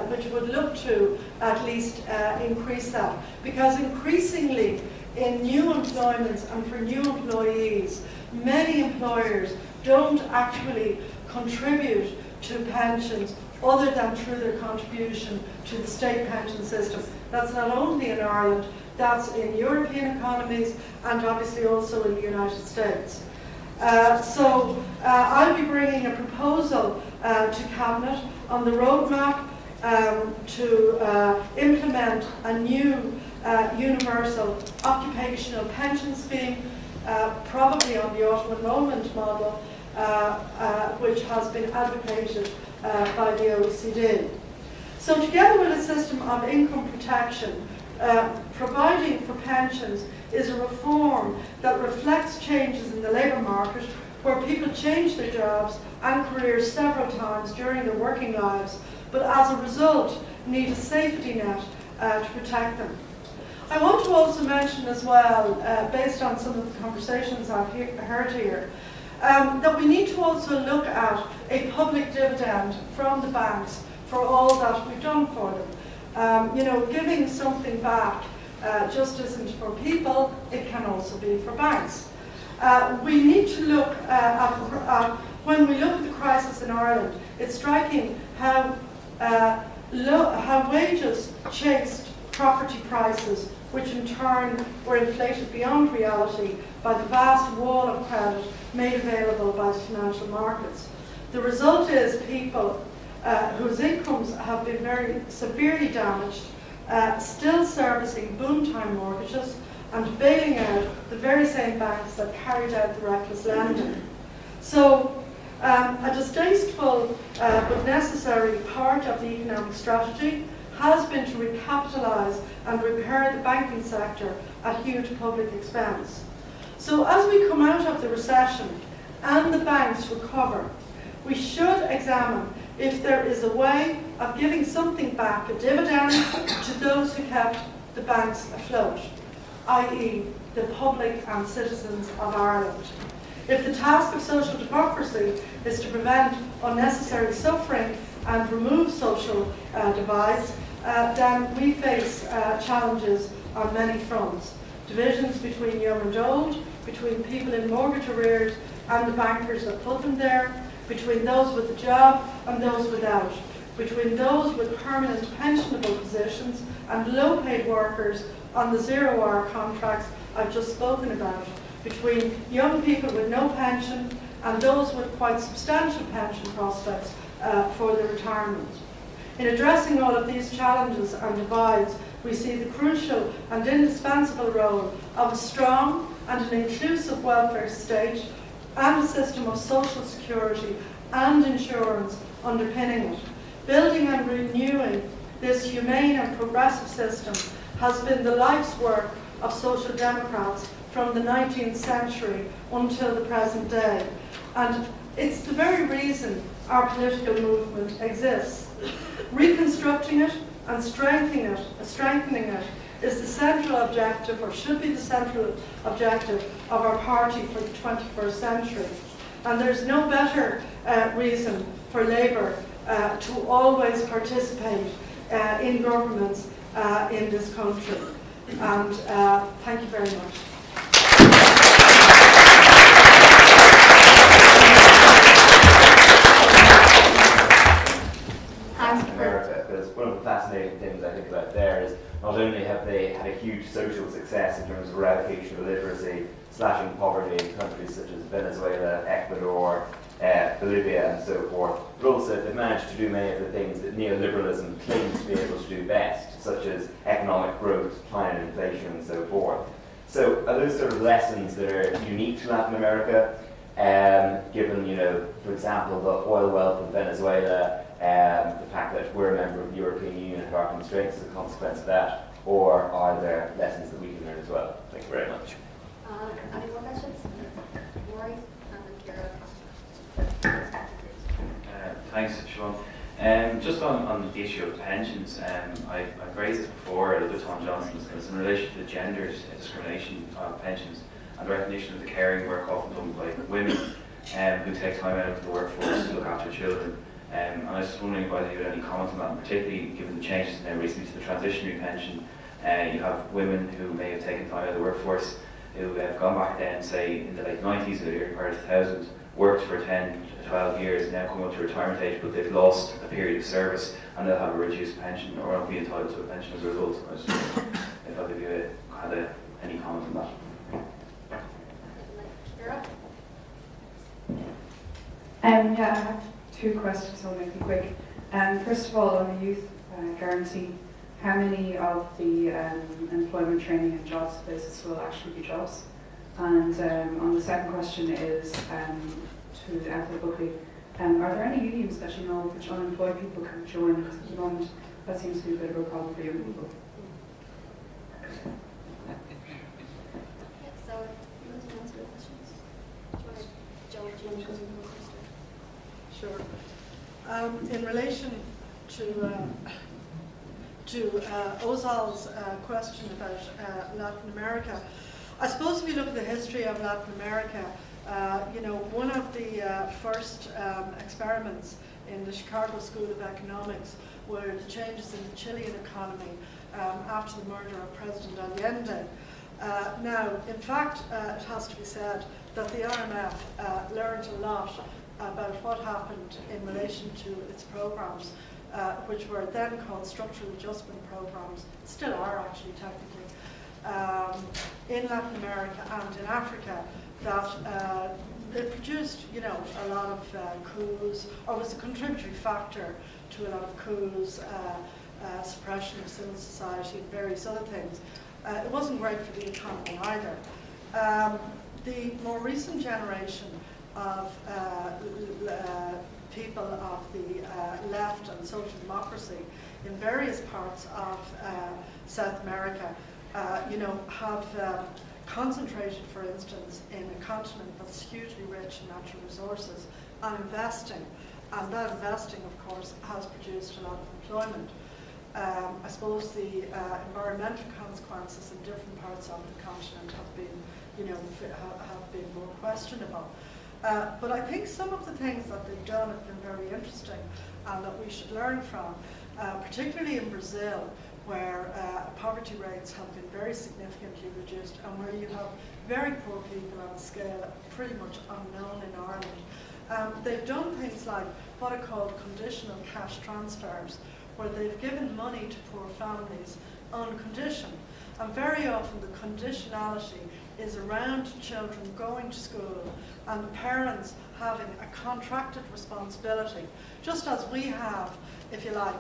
which would look to at least increase that. Because increasingly in new employments and for new employees, many employers don't actually contribute to pensions other than through their contribution to the state pension system. That's not only in Ireland, that's in European economies and obviously also in the United States. I'll be bringing a proposal to Cabinet on the roadmap to implement a new universal occupational pension scheme, probably on the auto-enrollment model, which has been advocated by the OECD. So together with a system of income protection, providing for pensions is a reform that reflects changes in the labour market, where people change their jobs and careers several times during their working lives, but as a result need a safety net to protect them. I want to also mention as well, based on some of the conversations I've heard here, that we need to also look at a public dividend from the banks for all that we've done for them. Giving something back just isn't for people, it can also be for banks. We need to look at, when we look at the crisis in Ireland, it's striking how wages chased property prices, which in turn were inflated beyond reality by the vast wall of credit made available by financial markets. The result is people whose incomes have been very severely damaged, still servicing boom time mortgages and bailing out the very same banks that carried out the reckless lending. So A distasteful but necessary part of the economic strategy has been to recapitalise and repair the banking sector at huge public expense. So as we come out of the recession and the banks recover, we should examine if there is a way of giving something back, a dividend, to those who kept the banks afloat, i.e. the public and citizens of Ireland. If the task of social democracy is to prevent unnecessary suffering and remove social divides, then we face challenges on many fronts. Divisions between young and old, between people in mortgage arrears and the bankers that put them there, between those with a job and those without, between those with permanent pensionable positions and low-paid workers on the zero-hour contracts I've just spoken about, between young people with no pension and those with quite substantial pension prospects for their retirement. In addressing all of these challenges and divides, we see the crucial and indispensable role of a strong and an inclusive welfare state and a system of social security and insurance underpinning it. Building and renewing this humane and progressive system has been the life's work of social democrats from the 19th century until the present day. And it's the very reason our political movement exists. Reconstructing it and strengthening it is the central objective, or should be the central objective, of our party for the 21st century. And there's no better reason for Labour to always participate in governments in this country. And thank you very much. America, because one of the fascinating things I think about there is not only have they had a huge social success in terms of eradication of illiteracy, slashing poverty in countries such as Venezuela, Ecuador, Bolivia and so forth, but also they've managed to do many of the things that neoliberalism claims to be able to do best, such as economic growth, decline in inflation and so forth. So are those sort of lessons that are unique to Latin America, given, for example, the oil wealth of Venezuela, the fact that we're a member of the European Union and have our constraints as a consequence of that, or are there lessons that we can learn as well? Thank you very much. Any more questions? Rory and Kira. Thanks, Siobhán. Just on the issue of pensions, I've raised this before with Tom Johnson's, because in relation to gender discrimination of pensions and the recognition of the caring work often done by women who take time out of the workforce to look after children. And I was just wondering whether you had any comment on that, particularly given the changes now recently to the transitionary pension. You have women who may have taken time out of the workforce who have gone back then, say, in the late 90s or the early part of 2000, worked for 10 to 12 years, and now come up to retirement age, but they've lost a period of service and they'll have a reduced pension or won't be entitled to a pension as a result. I was just wondering if either of you had any comment on that. Kira? Yeah, I have two questions, I'll make them quick. First of all, on the youth guarantee, how many of the employment training and jobs places will actually be jobs? And on the second question is to Anthony Buckley, are there any unions that you know which unemployed people can join? Because at the moment that seems to be a bit of a problem for young people. So, you want to answer the questions? Do you want to go first? Sure. In relation to Ozal's question about Latin America, I suppose if you look at the history of Latin America, one of the first experiments in the Chicago School of Economics were the changes in the Chilean economy after the murder of President Allende. Now, in fact, it has to be said that the IMF learned a lot about what happened in relation to its programs, which were then called structural adjustment programs, still are actually technically, in Latin America and in Africa, that it produced, a lot of coups, or was a contributory factor to a lot of coups, suppression of civil society, and various other things. It wasn't great for the economy either. The more recent generation of people of the left and social democracy in various parts of South America, have concentrated, for instance, in a continent that's hugely rich in natural resources and investing. And that investing, of course, has produced a lot of employment. I suppose the environmental consequences in different parts of the continent have been more questionable. But I think some of the things that they've done have been very interesting and that we should learn from, particularly in Brazil, where poverty rates have been very significantly reduced and where you have very poor people on a scale pretty much unknown in Ireland. They've done things like what are called conditional cash transfers, where they've given money to poor families on condition. And very often the conditionality is around children going to school and parents having a contracted responsibility, just as we have, if you like,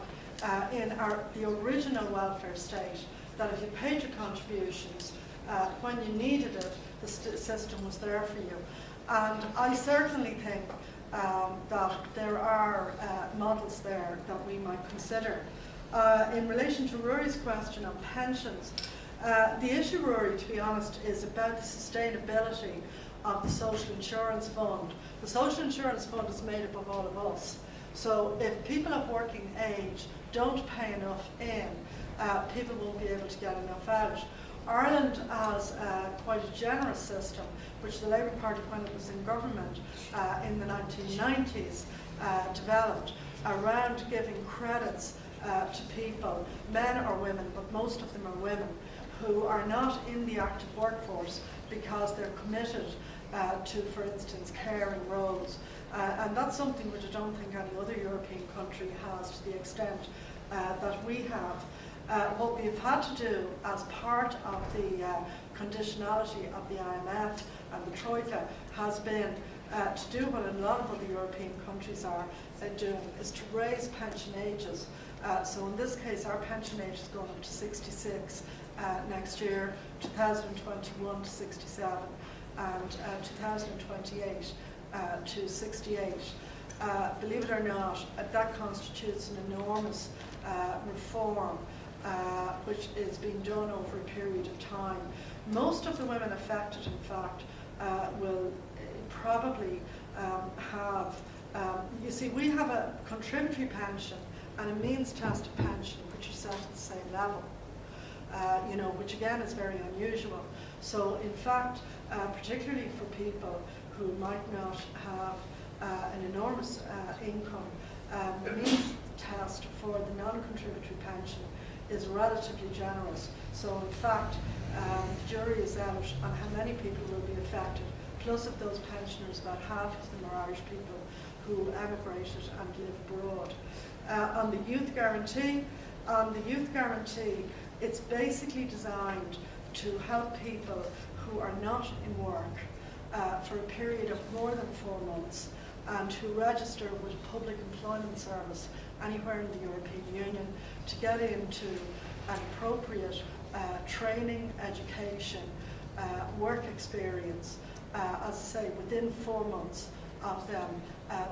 in the original welfare state, that if you paid your contributions when you needed it, the system was there for you. And I certainly think that there are models there that we might consider. In relation to Rory's question on pensions, the issue, Rory, to be honest, is about the sustainability of the social insurance fund. The social insurance fund is made up of all of us. So if people of working age don't pay enough in, people won't be able to get enough out. Ireland has quite a generous system, which the Labour Party, when it was in government in the 1990s, developed around giving credits to people, men or women, but most of them are women, who are not in the active workforce because they're committed to, for instance, caring roles. And that's something which I don't think any other European country has to the extent that we have. What we have had to do as part of the conditionality of the IMF and the Troika has been to do what a lot of other European countries are doing, is to raise pension ages. So in this case, our pension age is going up to 66 next year, 2021 to 67, and 2028 to 68. Believe it or not, that constitutes an enormous reform which is being done over a period of time. Most of the women affected, in fact, will probably have, you see, we have a contributory pension and a means-tested pension which are set at the same level, which again is very unusual. So in fact, particularly for people who might not have an enormous income, the means test for the non-contributory pension is relatively generous. So in fact, the jury is out on how many people will be affected. Plus of those pensioners, about half of them are Irish people who emigrated and live abroad. On the youth guarantee, it's basically designed to help people who are not in work for a period of more than 4 months and who register with a public employment service anywhere in the European Union to get into an appropriate training, education, work experience, as I say, within 4 months of them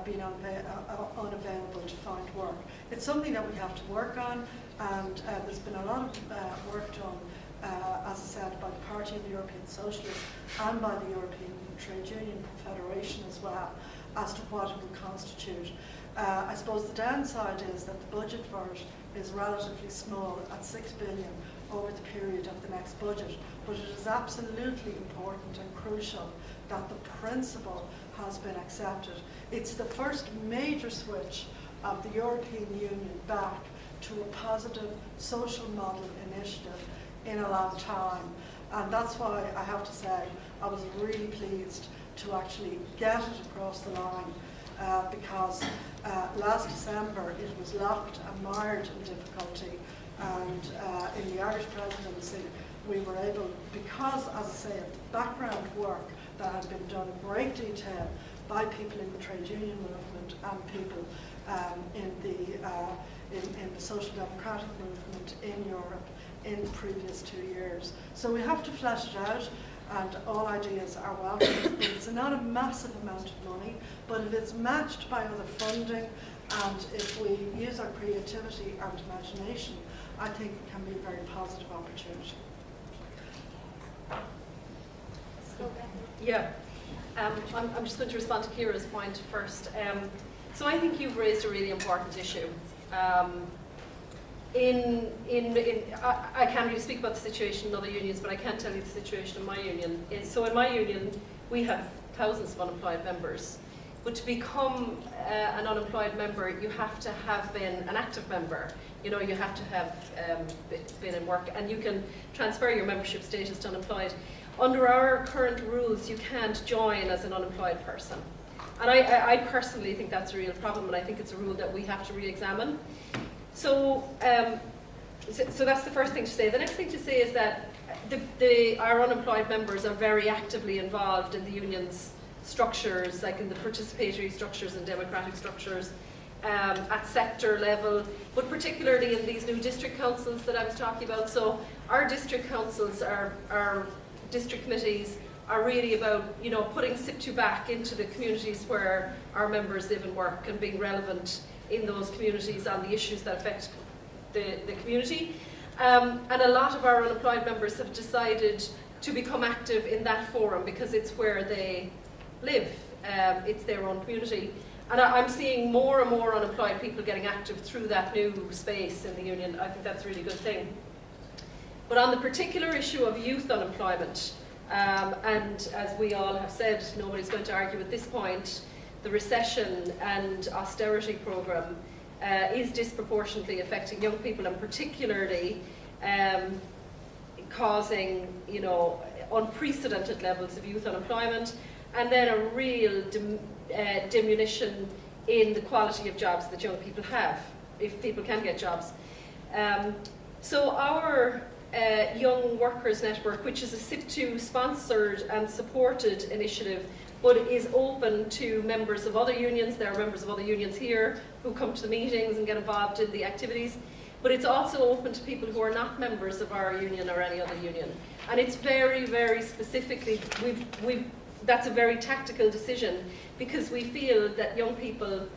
being unavailable to find work. It's something that we have to work on, and there's been a lot of work done, as I said, by the Party of the European Socialists and by the European Trade Union Confederation as well, as to what it would constitute. I suppose the downside is that the budget for it is relatively small at 6 billion over the period of the next budget, but it is absolutely important and crucial that the principle has been accepted. It's the first major switch of the European Union back to a positive social model initiative in a long time. And that's why I have to say I was really pleased to actually get it across the line because last December it was locked and mired in difficulty, and in the Irish presidency we were able, because, as I say, of the background work that had been done in great detail by people in the trade union movement and people in the social democratic movement in Europe in the previous 2 years. So we have to flesh it out. and all ideas are welcome. It's not a massive amount of money, but if it's matched by other funding, and if we use our creativity and imagination, I think it can be a very positive opportunity. Yeah, I'm just going to respond to Ciara's point first. So I think you've raised a really important issue. I can't really speak about the situation in other unions, but I can tell you the situation in my union. So in my union, we have thousands of unemployed members. But to become an unemployed member, you have to have been an active member. You know, you have to have been in work, and you can transfer your membership status to unemployed. Under our current rules, you can't join as an unemployed person. And I personally think that's a real problem, and I think it's a rule that we have to re-examine. So that's the first thing to say. The next thing to say is that our unemployed members are very actively involved in the union's structures, like in the participatory structures and democratic structures at sector level, but particularly in these new district councils that I was talking about. So our district councils, our district committees, are really about, you know, putting SIPTU back into the communities where our members live and work and being relevant in those communities on the issues that affect the community. And a lot of our unemployed members have decided to become active in that forum because it's where they live, it's their own community. And I'm seeing more and more unemployed people getting active through that new space in the union. I think that's a really good thing. But on the particular issue of youth unemployment, and as we all have said, nobody's going to argue at this point, the recession and austerity programme is disproportionately affecting young people, and particularly causing, you know, unprecedented levels of youth unemployment, and then a real diminution in the quality of jobs that young people have, if people can get jobs. So our Young Workers Network, which is a SIPTU sponsored and supported initiative, but is open to members of other unions. There are members of other unions here who come to the meetings and get involved in the activities. But it's also open to people who are not members of our union or any other union. And it's very, very specifically, that's a very tactical decision, because we feel that young people,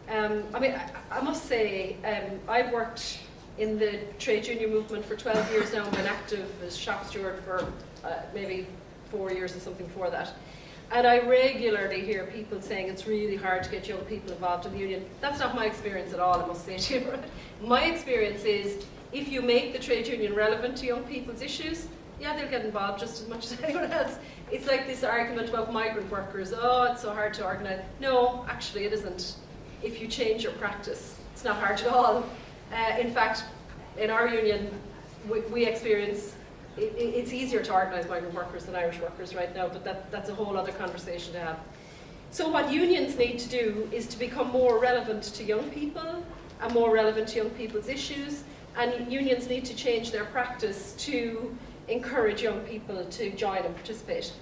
I must say, I've worked in the trade union movement for 12 years now. I've been active as shop steward for maybe 4 years or something before that. And I regularly hear people saying it's really hard to get young people involved in the union. That's not my experience at all, I must say to you. My experience is, if you make the trade union relevant to young people's issues, yeah, they'll get involved just as much as anyone else. It's like this argument about migrant workers. Oh, it's so hard to organise. No, actually it isn't. If you change your practice, it's not hard at all. In fact, in our union, we experience it's easier to organise migrant workers than Irish workers right now, but that's a whole other conversation to have. So what unions need to do is to become more relevant to young people and more relevant to young people's issues, and unions need to change their practice to encourage young people to join and participate.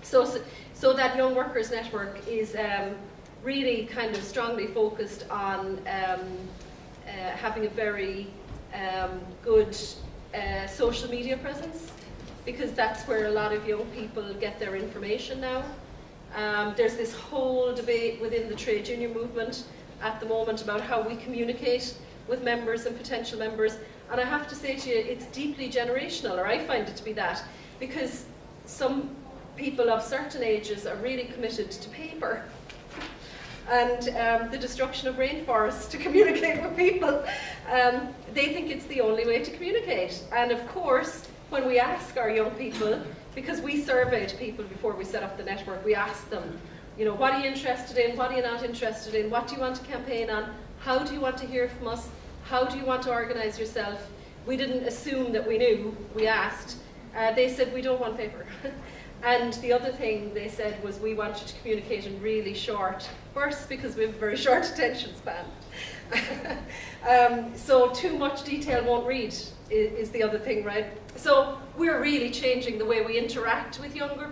So that Young Workers Network is really kind of strongly focused on having a very good social media presence, because that's where a lot of young people get their information now. There's this whole debate within the trade union movement at the moment about how we communicate with members and potential members, and I have to say to you, it's deeply generational, or I find it to be that, because some people of certain ages are really committed to paper and the destruction of rainforests to communicate with people. They think it's the only way to communicate. And of course, when we ask our young people, because we surveyed people before we set up the network, we asked them, you know, what are you interested in, what are you not interested in, what do you want to campaign on, how do you want to hear from us, how do you want to organise yourself? We didn't assume that we knew, we asked. They said, we don't want paper. And the other thing they said was, we want you to communicate in really short bursts, because we have a very short attention span. So too much detail won't read is the other thing, right? So we're really changing the way we interact with younger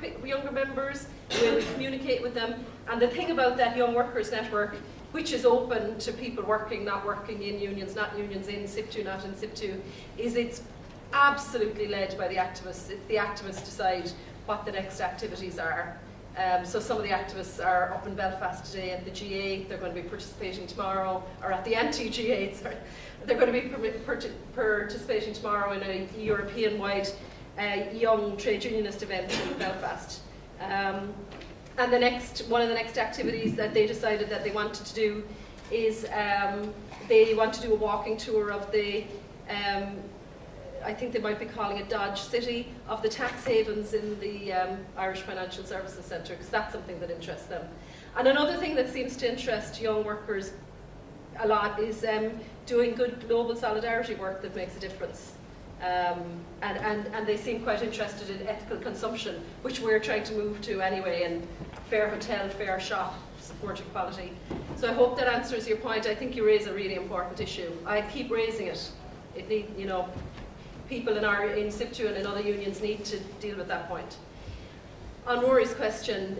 members, the way we communicate with them. And the thing about that Young Workers Network, which is open to people working, not working in unions, not unions in SIPTU, not in SIPTU, is it's absolutely led by the activists. It's the activists decide what the next activities are. So some of the activists are up in Belfast today at the G8. They're going to be participating tomorrow, or at the anti-G8, sorry. They're going to be participating tomorrow in a European-wide young trade unionist event in Belfast. And one of the next activities that they decided that they wanted to do is they want to do a walking tour of the I think they might be calling it Dodge City, of the tax havens in the Irish Financial Services Centre, because that's something that interests them. And another thing that seems to interest young workers a lot is doing good global solidarity work that makes a difference. And they seem quite interested in ethical consumption, which we're trying to move to anyway, and fair hotel, fair shop, support equality. So I hope that answers your point. I think you raise a really important issue. I keep raising it. It need, you know, people in SIPTU and in other unions need to deal with that point. On Rory's question,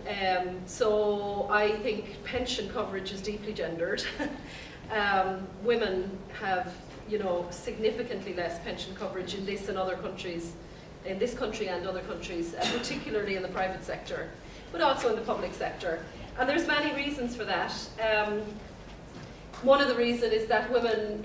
so I think pension coverage is deeply gendered. Women have, you know, significantly less pension coverage in this and other countries, in this country and other countries, particularly in the private sector, but also in the public sector. And there's many reasons for that. One of the reasons is that women,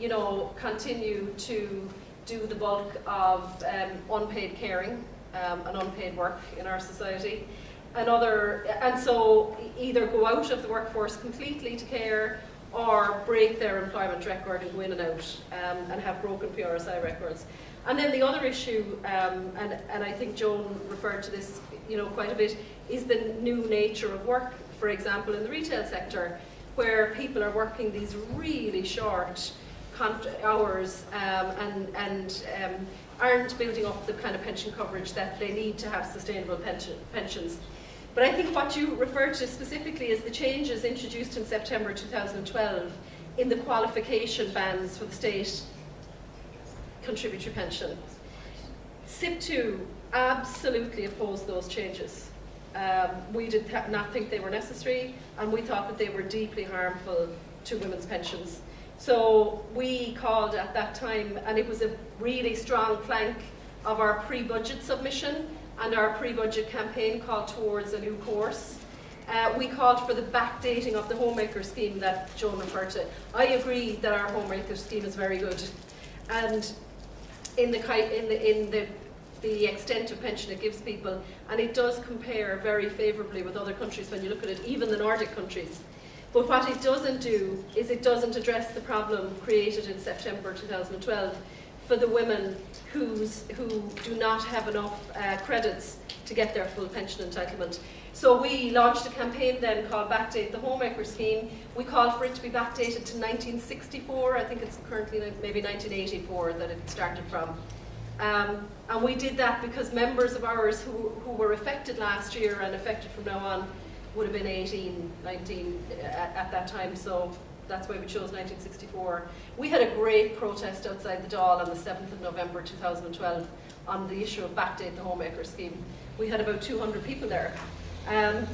you know, continue to do the bulk of unpaid caring and unpaid work in our society. And so either go out of the workforce completely to care, or break their employment record and go in and out and have broken PRSI records. And then the other issue, and I think Joan referred to this, you know, quite a bit, is the new nature of work. For example, in the retail sector, where people are working these really short hours and aren't building up the kind of pension coverage that they need to have sustainable pensions. But I think what you referred to specifically is the changes introduced in September 2012 in the qualification bands for the state contributory pension. SIPTU absolutely opposed those changes. We did not think they were necessary, and we thought that they were deeply harmful to women's pensions. So we called at that time, and it was a really strong plank of our pre-budget submission, and our pre-budget campaign called towards a new course. We called for the backdating of the homemaker scheme that Joan referred to. I agree that our homemaker scheme is very good, and in the extent of pension it gives people, and it does compare very favourably with other countries when you look at it, even the Nordic countries. But what it doesn't do is it doesn't address the problem created in September 2012 for the women who do not have enough credits to get their full pension entitlement. So we launched a campaign then called Backdate the Homemaker Scheme. We called for it to be backdated to 1964. I think it's currently maybe 1984 that it started from. And we did that because members of ours who were affected last year and affected from now on would have been 18, 19 at that time, so that's why we chose 1964. We had a great protest outside the Dáil on the 7th of November 2012 on the issue of Backdate the Homemaker Scheme. We had about 200 people there. And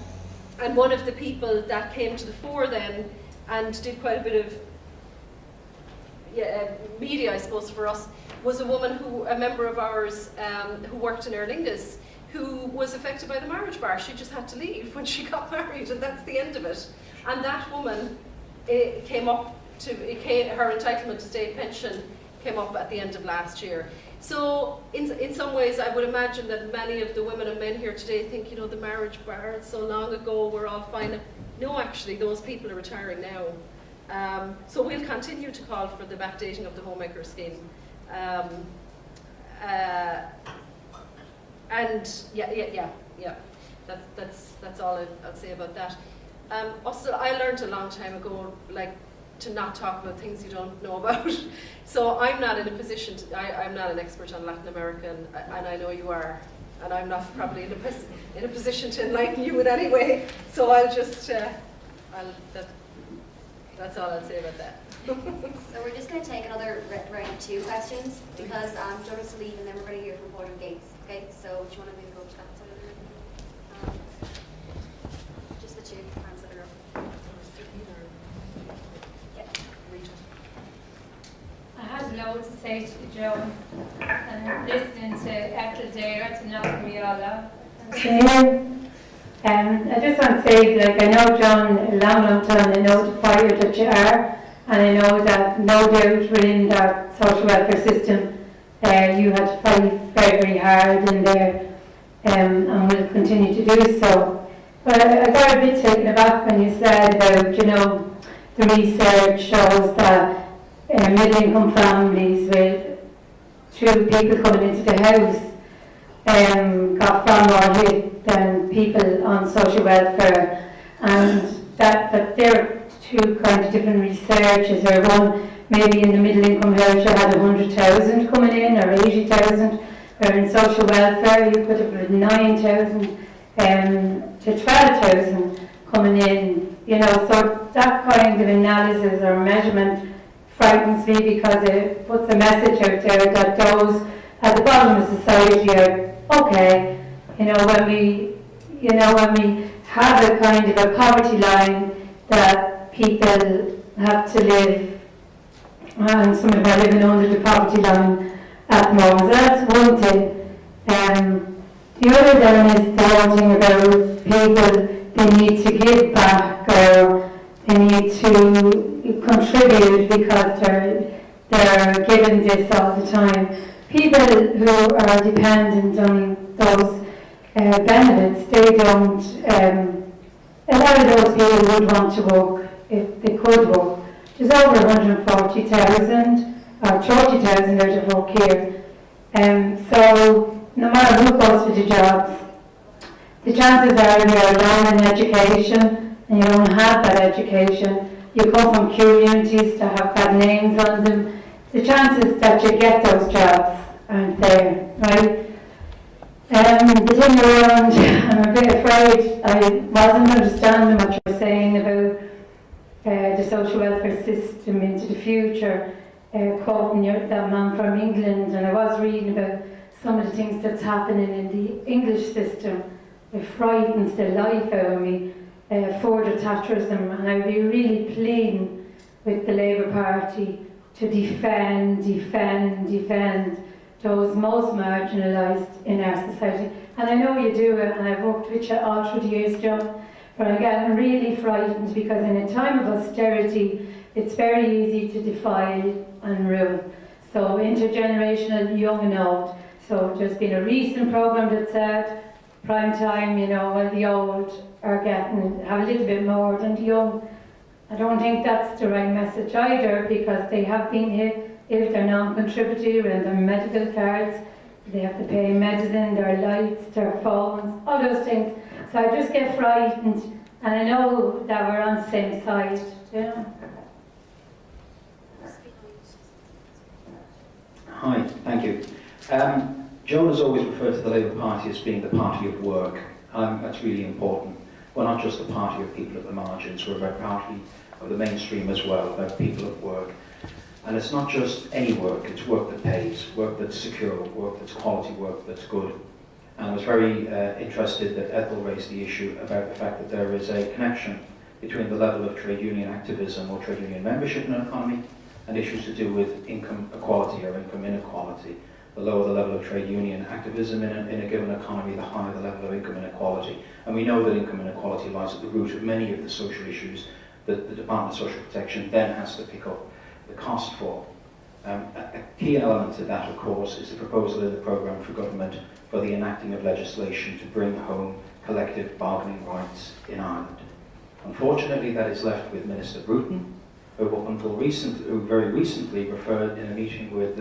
one of the people that came to the fore then and did quite a bit of media, I suppose, for us, was a member of ours who worked in Aer Lingus, who was affected by the marriage bar. She just had to leave when she got married, and that's the end of it. And that woman her entitlement to state pension came up at the end of last year. So in some ways I would imagine that many of the women and men here today think, you know, the marriage bar, so long ago, we're all fine. No, actually, those people are retiring now. So we'll continue to call for the backdating of the homemaker scheme. And that's all I'll say about that. Also, I learned a long time ago, like, to not talk about things you don't know about. So I'm not in a position I'm not an expert on Latin America, and I know you are, and I'm not probably in a position to enlighten you in any way. So I'll just that's all I'll say about that. So we're just going to take another round of 2 questions, because Joan has to leave and then we're going to hear from Paul and Gates. Okay, so do you want to maybe go to that side of the room? Just the 2 hands that are up. Yeah. I had loads to say to Joan, and listening to Ethel there to knock me all out. I just want to say, like, I know John a long time, I know the fighter that you are, and I know that no doubt within our social welfare system, you had to fight very, very hard in there, and will continue to do so. But I got a bit taken aback when you said about, you know, the research shows that middle-income families with 2 people coming into the house got far more hit than people on social welfare, and that there are 2 kind of different researches. Or one maybe in the middle-income household had 100,000 coming in, or 80,000, where in social welfare you could have had 9,000 to 12,000 coming in. You know, so that kind of analysis or measurement frightens me, because it puts a message out there that those at the bottom of society are okay. You know, when we have a kind of a poverty line that people have to live, and some of them are living under the poverty line at the moment. So that's one thing. The other then is the whole thing about people, they need to give back, or they need to contribute because they're given this all the time. People who are dependent on those benefits, they don't, a lot of those people would want to work if they could work. There's over 140,000 or 30,000 out of work here. So no matter who goes for the jobs, the chances are you're alone in education and you don't have that education. You come from communities that have bad names on them. The chances that you get those jobs aren't there, right? The thing around, I'm a bit afraid, I wasn't understanding what you were saying about the social welfare system into the future, quoting that man from England, and I was reading about some of the things that's happening in the English system. It frightens the life out of me, further Thatcherism, and I'd be really pleading with the Labour Party to defend those most marginalised in our society. And I know you do it, and I've worked with you all through the years, John, but I get really frightened, because in a time of austerity, it's very easy to defile and rule. So intergenerational, young and old. So there's been a recent programme that said, prime time, you know, while the old are have a little bit more than the young. I don't think that's the right message either, because they have been hit if they're non-contributory and their medical cards, they have to pay medicine, their lights, their phones, all those things. So I just get frightened, and I know that we're on the same side, you know. Hi, thank you. Joan has always referred to the Labour Party as being the party of work. That's really important. We're not just the party of people at the margins, we're a party of the mainstream as well, about people of work. And it's not just any work, it's work that pays, work that's secure, work that's quality, work that's good. And I was very interested that Ethel raised the issue about the fact that there is a connection between the level of trade union activism or trade union membership in an economy and issues to do with income equality or income inequality. The lower the level of trade union activism in a given economy, the higher the level of income inequality. And we know that income inequality lies at the root of many of the social issues that the Department of Social Protection then has to pick up the cost for. A key element to that, of course, is the proposal in the programme for government for the enacting of legislation to bring home collective bargaining rights in Ireland. Unfortunately, that is left with Minister Bruton, who very recently referred in a meeting with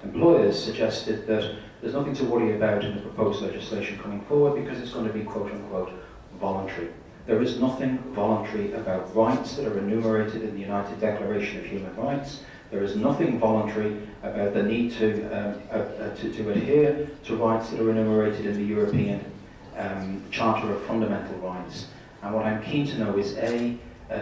employers, suggested that there's nothing to worry about in the proposed legislation coming forward because it's going to be quote-unquote voluntary. There is nothing voluntary about rights that are enumerated in the United Declaration of Human Rights. There is nothing voluntary about the need to adhere to rights that are enumerated in the European Charter of Fundamental Rights. And what I'm keen to know is, A,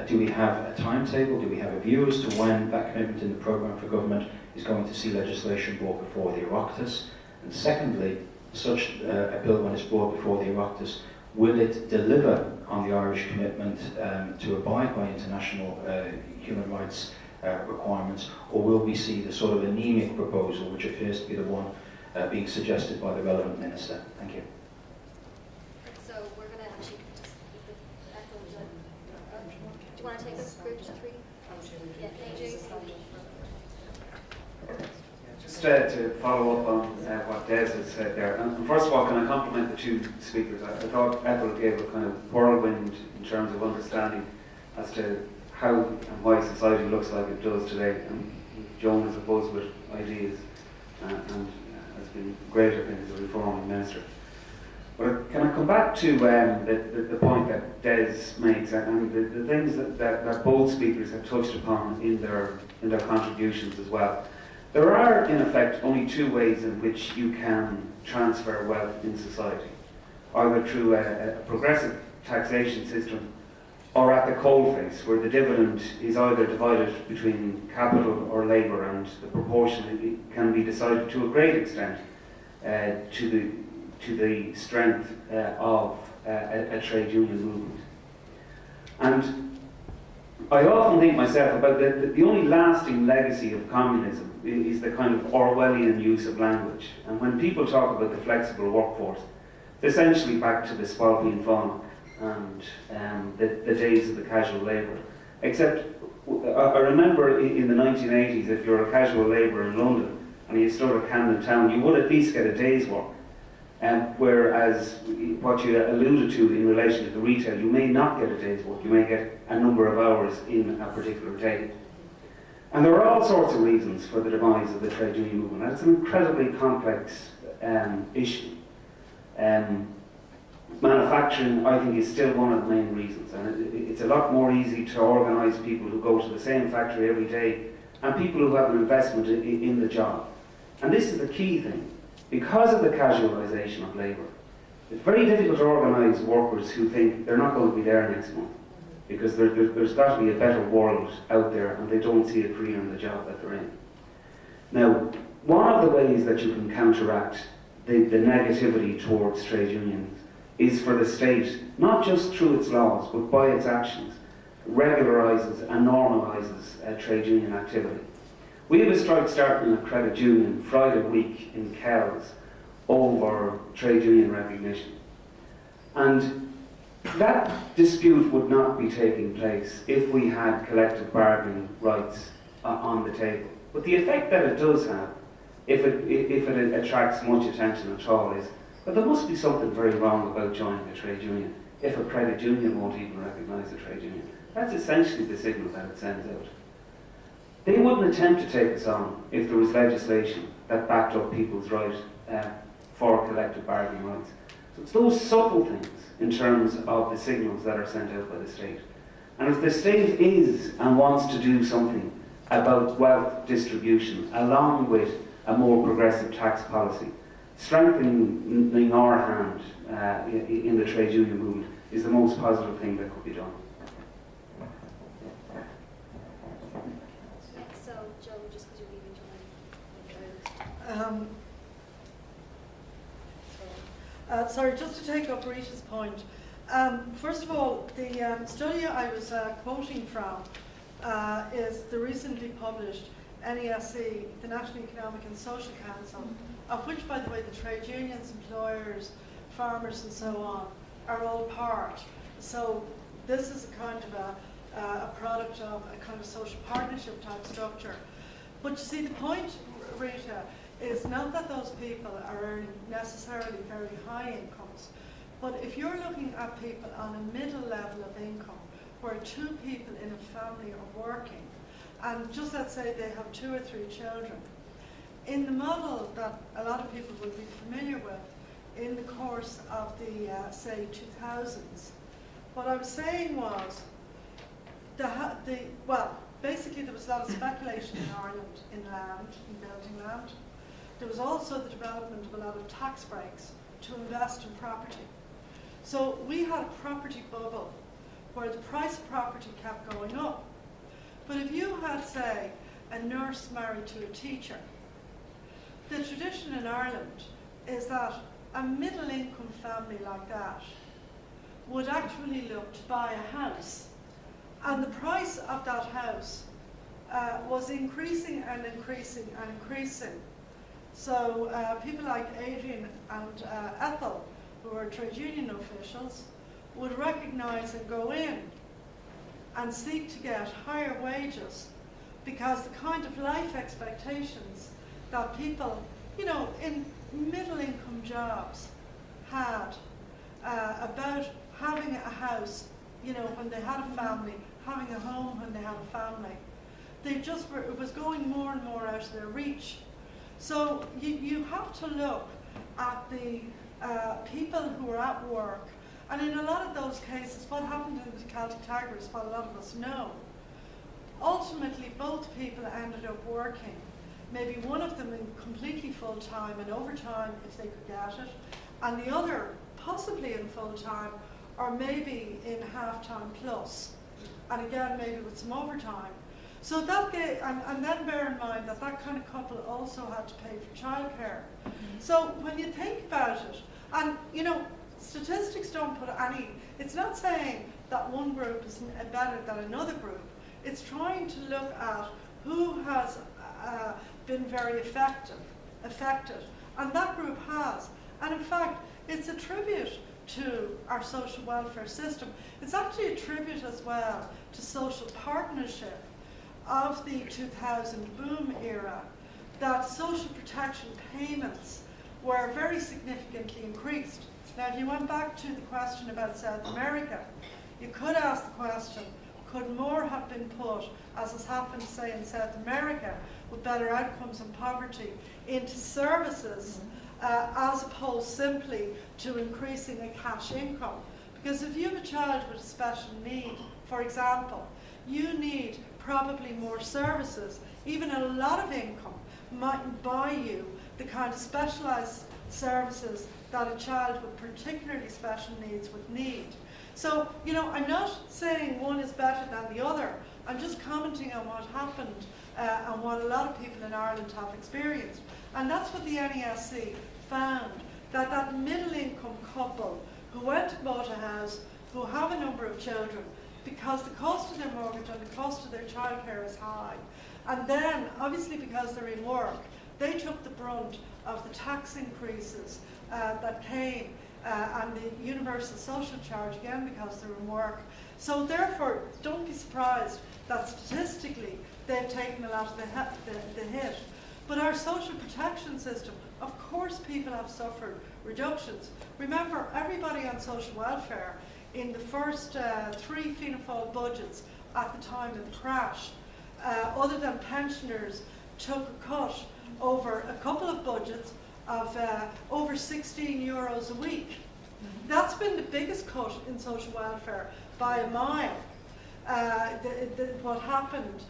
do we have a timetable, do we have a view as to when that commitment in the programme for government is going to see legislation brought before the Oireachtas? And secondly, such a bill, when it's brought before the Oireachtas, will it deliver on the Irish commitment to abide by international human rights requirements, or will we see the sort of anemic proposal, which appears to be the one being suggested by the relevant minister. Thank you. So we're going to actually just echo the. Do you want to take us group to 3? Yeah, AJ. Just to follow up on what Des has said there, and first of all, can I compliment the two speakers? I thought Ethel gave a kind of whirlwind in terms of understanding as to how and why society looks like it does today. And Joan is opposed with ideas and has been great, I think, as a reforming minister. But can I come back to the point that Des makes and the things that both speakers have touched upon in their contributions as well? There are, in effect, only two ways in which you can transfer wealth in society, either through a progressive taxation system or at the coalface, where the dividend is either divided between capital or labour, and the proportion can be decided to a great extent to the strength of a trade union movement. And I often think myself about the only lasting legacy of communism is the kind of Orwellian use of language. And when people talk about the flexible workforce, it's essentially back to the Spalpeen Fánacht and the days of the casual labourer. Except I remember in the 1980s, if you're a casual labourer in London and you stood at Camden Town, you would at least get a day's work. Whereas what you alluded to in relation to the retail, you may not get a day's work, you may get a number of hours in a particular day. And there are all sorts of reasons for the demise of the trade union movement, and it's an incredibly complex issue. Manufacturing, I think, is still one of the main reasons, and it's a lot more easy to organise people who go to the same factory every day and people who have an investment in the job. And this is the key thing. Because of the casualisation of labour, it's very difficult to organise workers who think they're not going to be there next month, because there's got to be a better world out there and they don't see a career in the job that they're in. Now, one of the ways that you can counteract the negativity towards trade unions is for the state, not just through its laws, but by its actions, regularises and normalises trade union activity. We have a strike starting in a credit union Friday week in Kells over trade union recognition. And that dispute would not be taking place if we had collective bargaining rights on the table. But the effect that it does have, if it attracts much attention at all, is that there must be something very wrong about joining a trade union if a credit union won't even recognise a trade union. That's essentially the signal that it sends out. They wouldn't attempt to take us on if there was legislation that backed up people's right for collective bargaining rights. So it's those subtle things in terms of the signals that are sent out by the state. And if the state is and wants to do something about wealth distribution, along with a more progressive tax policy, strengthening our hand in the trade union movement is the most positive thing that could be done. So, Joe, just because you're leaving, sorry, just to take up Rita's point. First of all, the study I was quoting from is the recently published NESC, the National Economic and Social Council, of which, by the way, the trade unions, employers, farmers and so on are all part. So this is a kind of a product of a kind of social partnership type structure. But you see, the point, Rita, is not that those people are earning necessarily very high incomes, but if you're looking at people on a middle level of income, where two people in a family are working, and just let's say they have 2 or 3 children, in the model that a lot of people will be familiar with in the course of the, say, 2000s, what I was saying was, basically there was a lot of speculation in Ireland in land, in building land. There was also the development of a lot of tax breaks to invest in property. So we had a property bubble where the price of property kept going up. But if you had, say, a nurse married to a teacher, the tradition in Ireland is that a middle income family like that would actually look to buy a house. And the price of that house was increasing and increasing and increasing. So people like Adrian and Ethel, who are trade union officials, would recognise and go in and seek to get higher wages, because the kind of life expectations that people, in middle income jobs had about having a house, when they had a family, having a home when they had a family, it was going more and more out of their reach. So you have to look at the people who are at work, and in a lot of those cases, what happened in the Celtic Tiger is what a lot of us know. Ultimately, both people ended up working, maybe one of them in completely full-time and overtime if they could get it, and the other possibly in full-time or maybe in half-time plus, and again maybe with some overtime. So that and then bear in mind that kind of couple also had to pay for childcare. So when you think about it, and statistics don't put any, it's not saying that one group is better than another group. It's trying to look at who has been very affected, and that group has. And in fact, it's a tribute to our social welfare system. It's actually a tribute as well to social partnership of the 2000 boom era, that social protection payments were very significantly increased. Now, if you went back to the question about South America, you could ask the question, could more have been put, as has happened, say, in South America, with better outcomes in poverty, into services, as opposed simply to increasing a cash income? Because if you have a child with a special need, for example, you need probably more services. Even a lot of income mightn't buy you the kind of specialised services that a child with particularly special needs would need. So, I'm not saying one is better than the other. I'm just commenting on what happened and what a lot of people in Ireland have experienced. And that's what the NESC found, that middle income couple who went and bought a house, who have a number of children, because the cost of their mortgage and the cost of their childcare is high. And then, obviously because they're in work, they took the brunt of the tax increases that came and the universal social charge, again because they're in work. So therefore, don't be surprised that statistically they've taken a lot of the hit. But our social protection system, of course people have suffered reductions. Remember, everybody on social welfare in the first three Fianna Fáil budgets at the time of the crash, other than pensioners, took a cut over a couple of budgets of over €16 a week. That's been the biggest cut in social welfare by a mile, what happened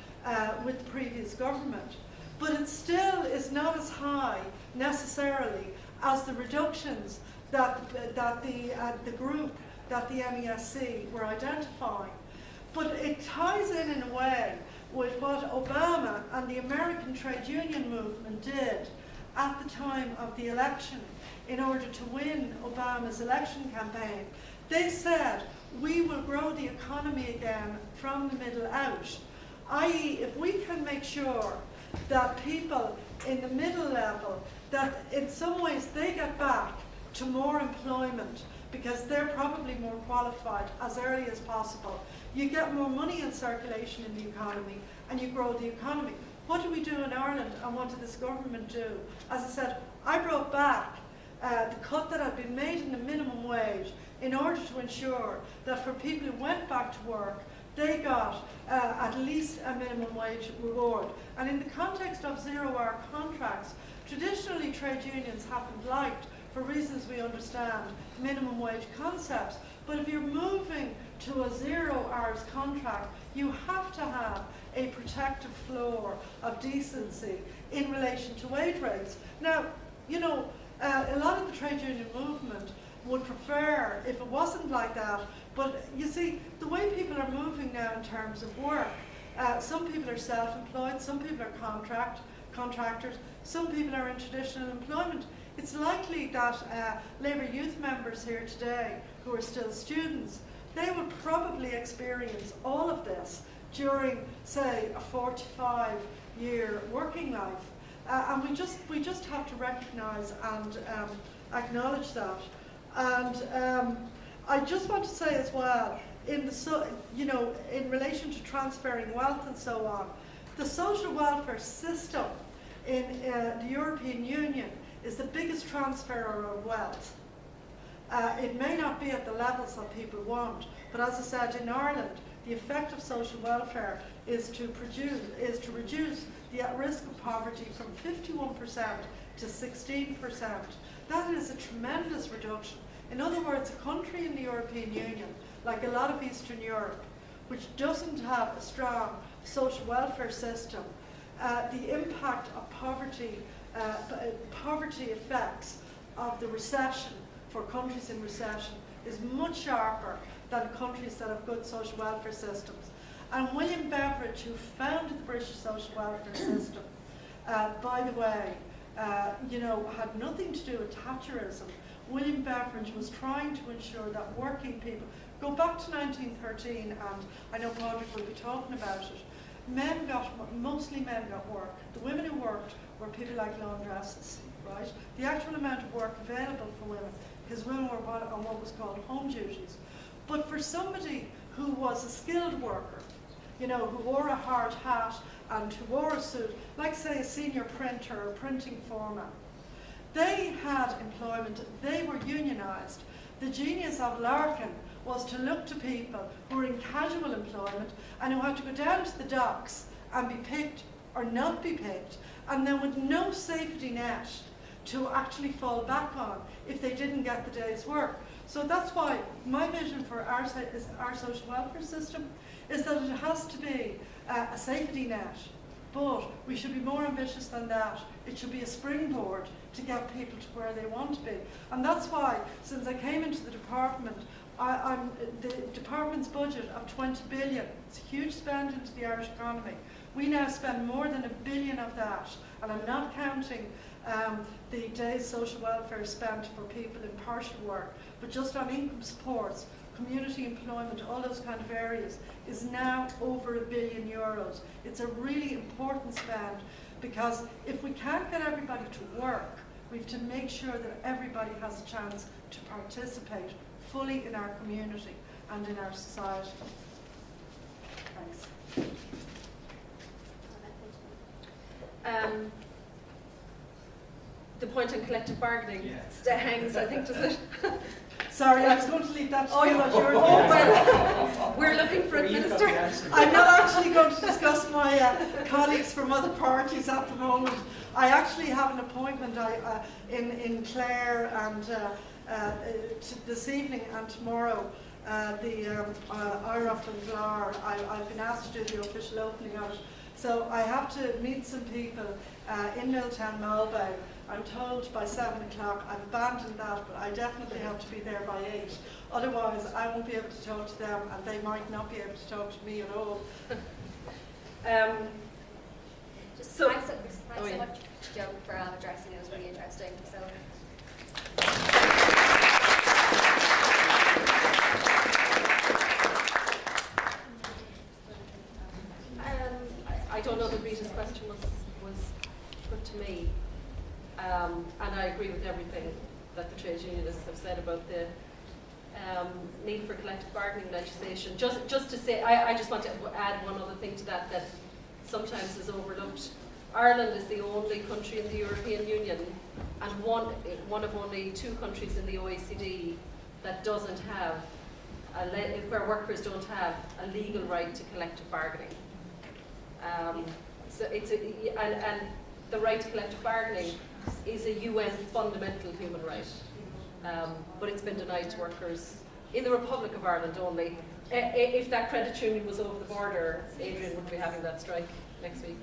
with the previous government. But it still is not as high necessarily as the reductions that the group, that the NESC were identifying. But it ties in a way with what Obama and the American trade union movement did at the time of the election in order to win Obama's election campaign. They said, we will grow the economy again from the middle out. I.e., if we can make sure that people in the middle level, that in some ways they get back to more employment because they're probably more qualified as early as possible. You get more money in circulation in the economy and you grow the economy. What do we do in Ireland and what did this government do? As I said, I brought back the cut that had been made in the minimum wage in order to ensure that for people who went back to work, they got at least a minimum wage reward. And in the context of zero-hour contracts, traditionally trade unions haven't liked, for reasons we understand, minimum wage concepts. But if you're moving to a 0 hours contract, you have to have a protective floor of decency in relation to wage rates. Now, a lot of the trade union movement would prefer if it wasn't like that, but you see, the way people are moving now in terms of work, some people are self-employed, some people are contractors, some people are in traditional employment. It's likely that Labour youth members here today who are still students, they will probably experience all of this during, say, a 45-year working life. And we just have to recognise and acknowledge that. And I just want to say as well, in relation to transferring wealth and so on, the social welfare system in the European Union is the biggest transfer of wealth. It may not be at the levels that people want, but as I said, in Ireland, the effect of social welfare is to reduce the risk of poverty from 51% to 16%. That is a tremendous reduction. In other words, a country in the European Union, like a lot of Eastern Europe, which doesn't have a strong social welfare system, the impact of poverty effects of the recession for countries in recession is much sharper than countries that have good social welfare systems. And William Beveridge, who founded the British social welfare system, by the way, had nothing to do with Thatcherism. William Beveridge was trying to ensure that working people, go back to 1913, and I know Padraig will be talking about it, mostly men got work. The women who worked were people like laundresses, right? The actual amount of work available for women, because women were on what was called home duties. But for somebody who was a skilled worker, who wore a hard hat and who wore a suit, like say a senior printer or printing foreman, they had employment, they were unionised. The genius of Larkin was to look to people who were in casual employment and who had to go down to the docks and be picked or not be picked, and then with no safety net to actually fall back on if they didn't get the day's work. So that's why my vision for our social welfare system is that it has to be a safety net, but we should be more ambitious than that. It should be a springboard to get people to where they want to be. And that's why, since I came into the department, the department's budget of 20 billion, it's a huge spend into the Irish economy. We now spend more than $1 billion of that, and I'm not counting the days social welfare spent for people in partial work, but just on income supports, community employment, all those kind of areas, is now over €1 billion. It's a really important spend, because if we can't get everybody to work, we have to make sure that everybody has a chance to participate fully in our community and in our society. Thanks. The point on collective bargaining hangs, I think, does it? Sorry, I was going to leave that to you. Well, we're looking for a minister. I'm not actually going to discuss my colleagues from other parties at the moment. I actually have an appointment in Clare and this evening and tomorrow. The IROF and GLAR, I've been asked to do the official opening of it. So I have to meet some people in Milltown, Malbay. I'm told by 7 o'clock. I've abandoned that, but I definitely have to be there by 8. Otherwise, I won't be able to talk to them, and they might not be able to talk to me at all. Thanks so much, Joe, for addressing it. It was really interesting. So. I don't know that Rita's question was put to me, and I agree with everything that the trade unionists have said about the need for collective bargaining legislation. Just to say, I just want to add one other thing to that sometimes is overlooked. Ireland is the only country in the European Union and one of only 2 countries in the OECD that doesn't have, where workers don't have a legal right to collective bargaining. So and the right to collective bargaining is a UN fundamental human right, but it's been denied to workers in the Republic of Ireland only. If that credit union was over the border, Adrian would be having that strike next week.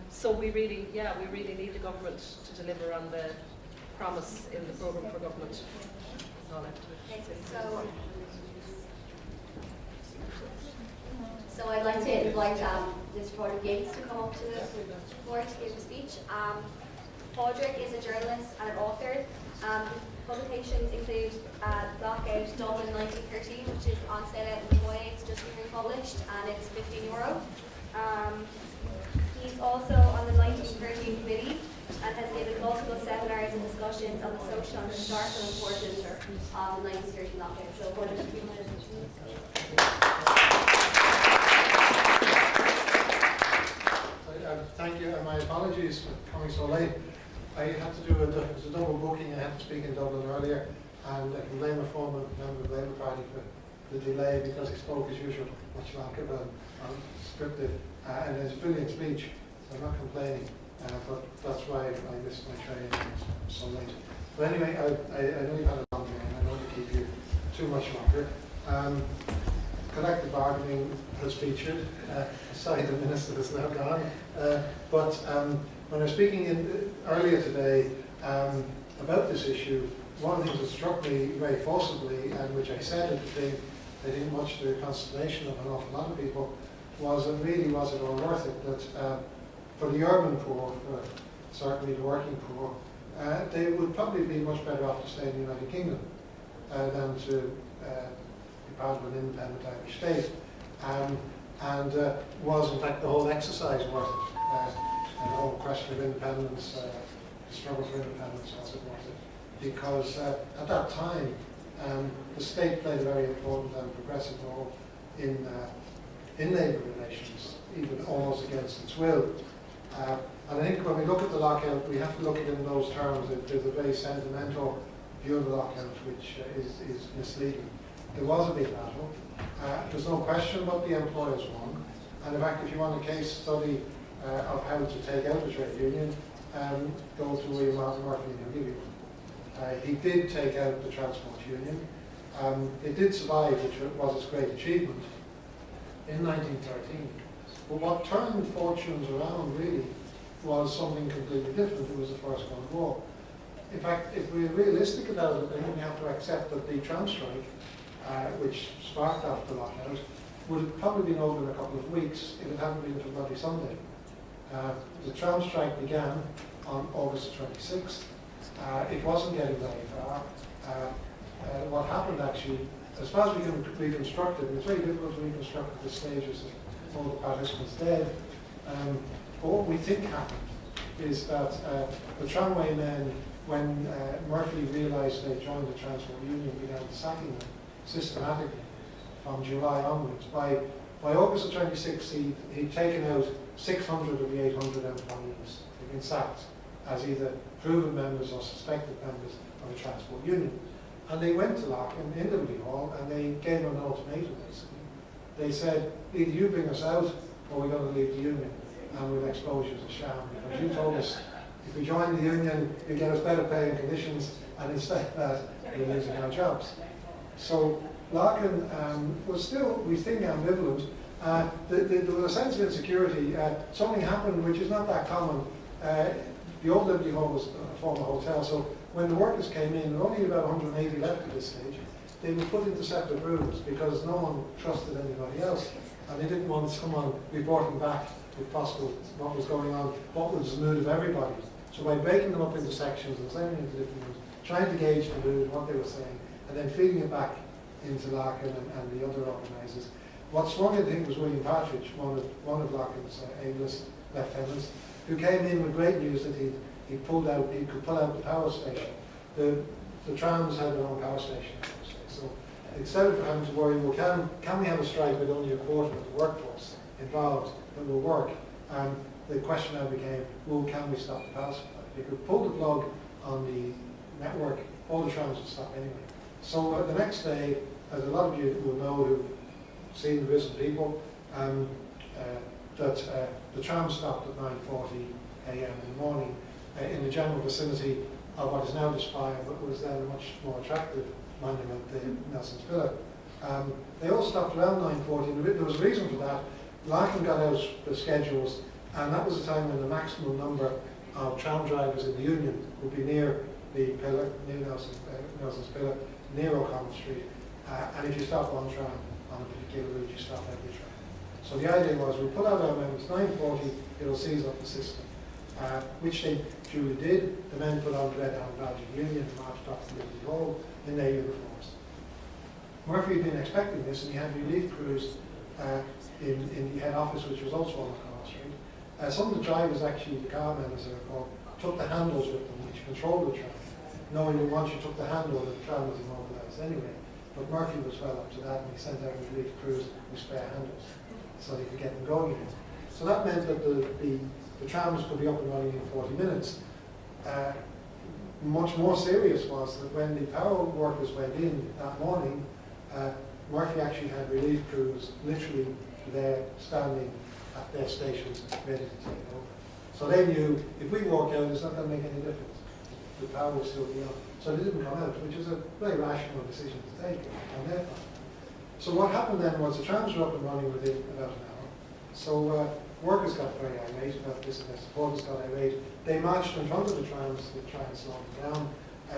So we really need the government to deliver on the promise in the programme for government. That's all I have to say. So I'd like to invite Mr. Padraig Yates to come up to the floor to give a speech. Padraig is a journalist and an author. His publications include Blockout Dublin 1913, which is on sale out in Moy. It's just been republished and it's €15. He's also on the 1913 Committee touched on the historical importance of the 1930 lockout. So what are the few minutes? Thank you, and my apologies for coming so late. I had to do it was a double booking. I had to speak in Dublin earlier, and I can blame a former member of the Labour Party for the delay because he spoke as usual much longer than scripted, and it's a brilliant speech, so I'm not complaining, but that's why I missed my train and I'm so late. But anyway, I know you've had a long day, and I don't want to keep you too much longer. Collective bargaining has featured. Sorry, the minister is now gone. But when I was speaking earlier today about this issue, one of the things that struck me very forcibly, and which I said at the thing, I think much to the consternation of an awful lot of people, was that really was it all worth it? That for the urban poor, for certainly the working poor, they would probably be much better off to stay in the United Kingdom than to be part of an independent Irish state. And was in fact the whole exercise worth it? And the whole question of independence, the struggle for independence, was it worth it? Because at that time, the state played a very important and progressive role in labour relations, even almost against its will. And I think when we look at the lockout, we have to look at it in those terms. There's a very sentimental view of the lockout, which is misleading. There was a big battle. There's no question about the employers won. And in fact, if you want a case study of how to take out the trade union, go to William Martin Murphy and he'll give you one. He did take out the transport union. It did survive, which was its great achievement, in 1913. But what turned fortunes around really was something completely different. It was the First World War. In fact, if we're realistic about it, then we have to accept that the tram strike, which sparked after the lockout, would have probably been over in a couple of weeks if it hadn't been for Bloody Sunday. The tram strike began on August 26th. It wasn't getting very far. What happened actually, as far as we can reconstruct it, it's very difficult to reconstruct at this stage as all the participants dead. But what we think happened is that the tramway men, when Murphy realised they joined the transport union, began sacking them systematically from July onwards. By August the 26th, he'd taken out 600 of the 800 employees. They'd been sacked as either proven members or suspected members of the transport union. And they went to Larkin in Liberty Hall and they gave them an ultimatum, basically. They said, either you bring us out or we're going to leave the union and we'll expose you as a sham, because you told us if we join the union, you get us better pay and conditions, and instead of that, we're losing our jobs. So Larkin was still, we think, ambivalent. There was a sense of insecurity. Something happened which is not that common. The old Liberty Hall was a former hotel, so when the workers came in, there were only about 180 left at this stage. They were put into separate rooms because no one trusted anybody else, and they didn't want someone reporting back, if possible, what was going on, what was the mood of everybody. So by breaking them up into sections and sending them into different rooms, trying to gauge the mood, what they were saying, and then feeding it back into Larkin and the other organisers. What swung it, I think, was William Partridge, one of Larkin's A-list lieutenants, who came in with great news that he could pull out the power station. The trams had their own power station. So instead of having to worry, well, can we have a strike with only a quarter of the workforce involved that will work? And the question now became, well, can we stop the power supply? You could pull the plug on the network, all the trams would stop anyway. So the next day, as a lot of you will know who've seen the Visit People, that the tram stopped at 9:40 a.m. in the morning in the general vicinity of what is now the Spire, but was then a much more attractive monument, the Nelson's Pillar. They all stopped around 9:40. There was a reason for that. Larkin got out the schedules, and that was the time when the maximum number of tram drivers in the union would be near the pillar, near Nelson's Pillar, near O'Connell Street. And if you stop one tram on a particular route, you stop every tram. So the idea was, we'll put out our members 9:40, it'll seize up the system. Which they duly did. The men put on the red hand badge of union and marched up to Liberty Hall in their uniforms. Murphy had been expecting this, and he had relief crews in the head office, which was also on O'Connell Street. Some of the drivers, actually, the car men, as they were called, took the handles with them, which controlled the tram. knowing that once you took the handover, the tram was immobilised anyway. But Murphy was well up to that, and he sent out relief crews with spare handles so they could get them going again. So that meant that the trams could be up and running in 40 minutes. Much more serious was that when the Paor workers went in that morning, Murphy actually had relief crews literally there standing at their stations ready to take over. So they knew if we walk out, it's not going to make any difference. The power will still be on. So they didn't come out, which is a very rational decision to take on their part. So what happened then was the trams were up and running within about an hour. So workers got very irate about this, and their supporters got irate. They marched in front of the trams to try and slow them down.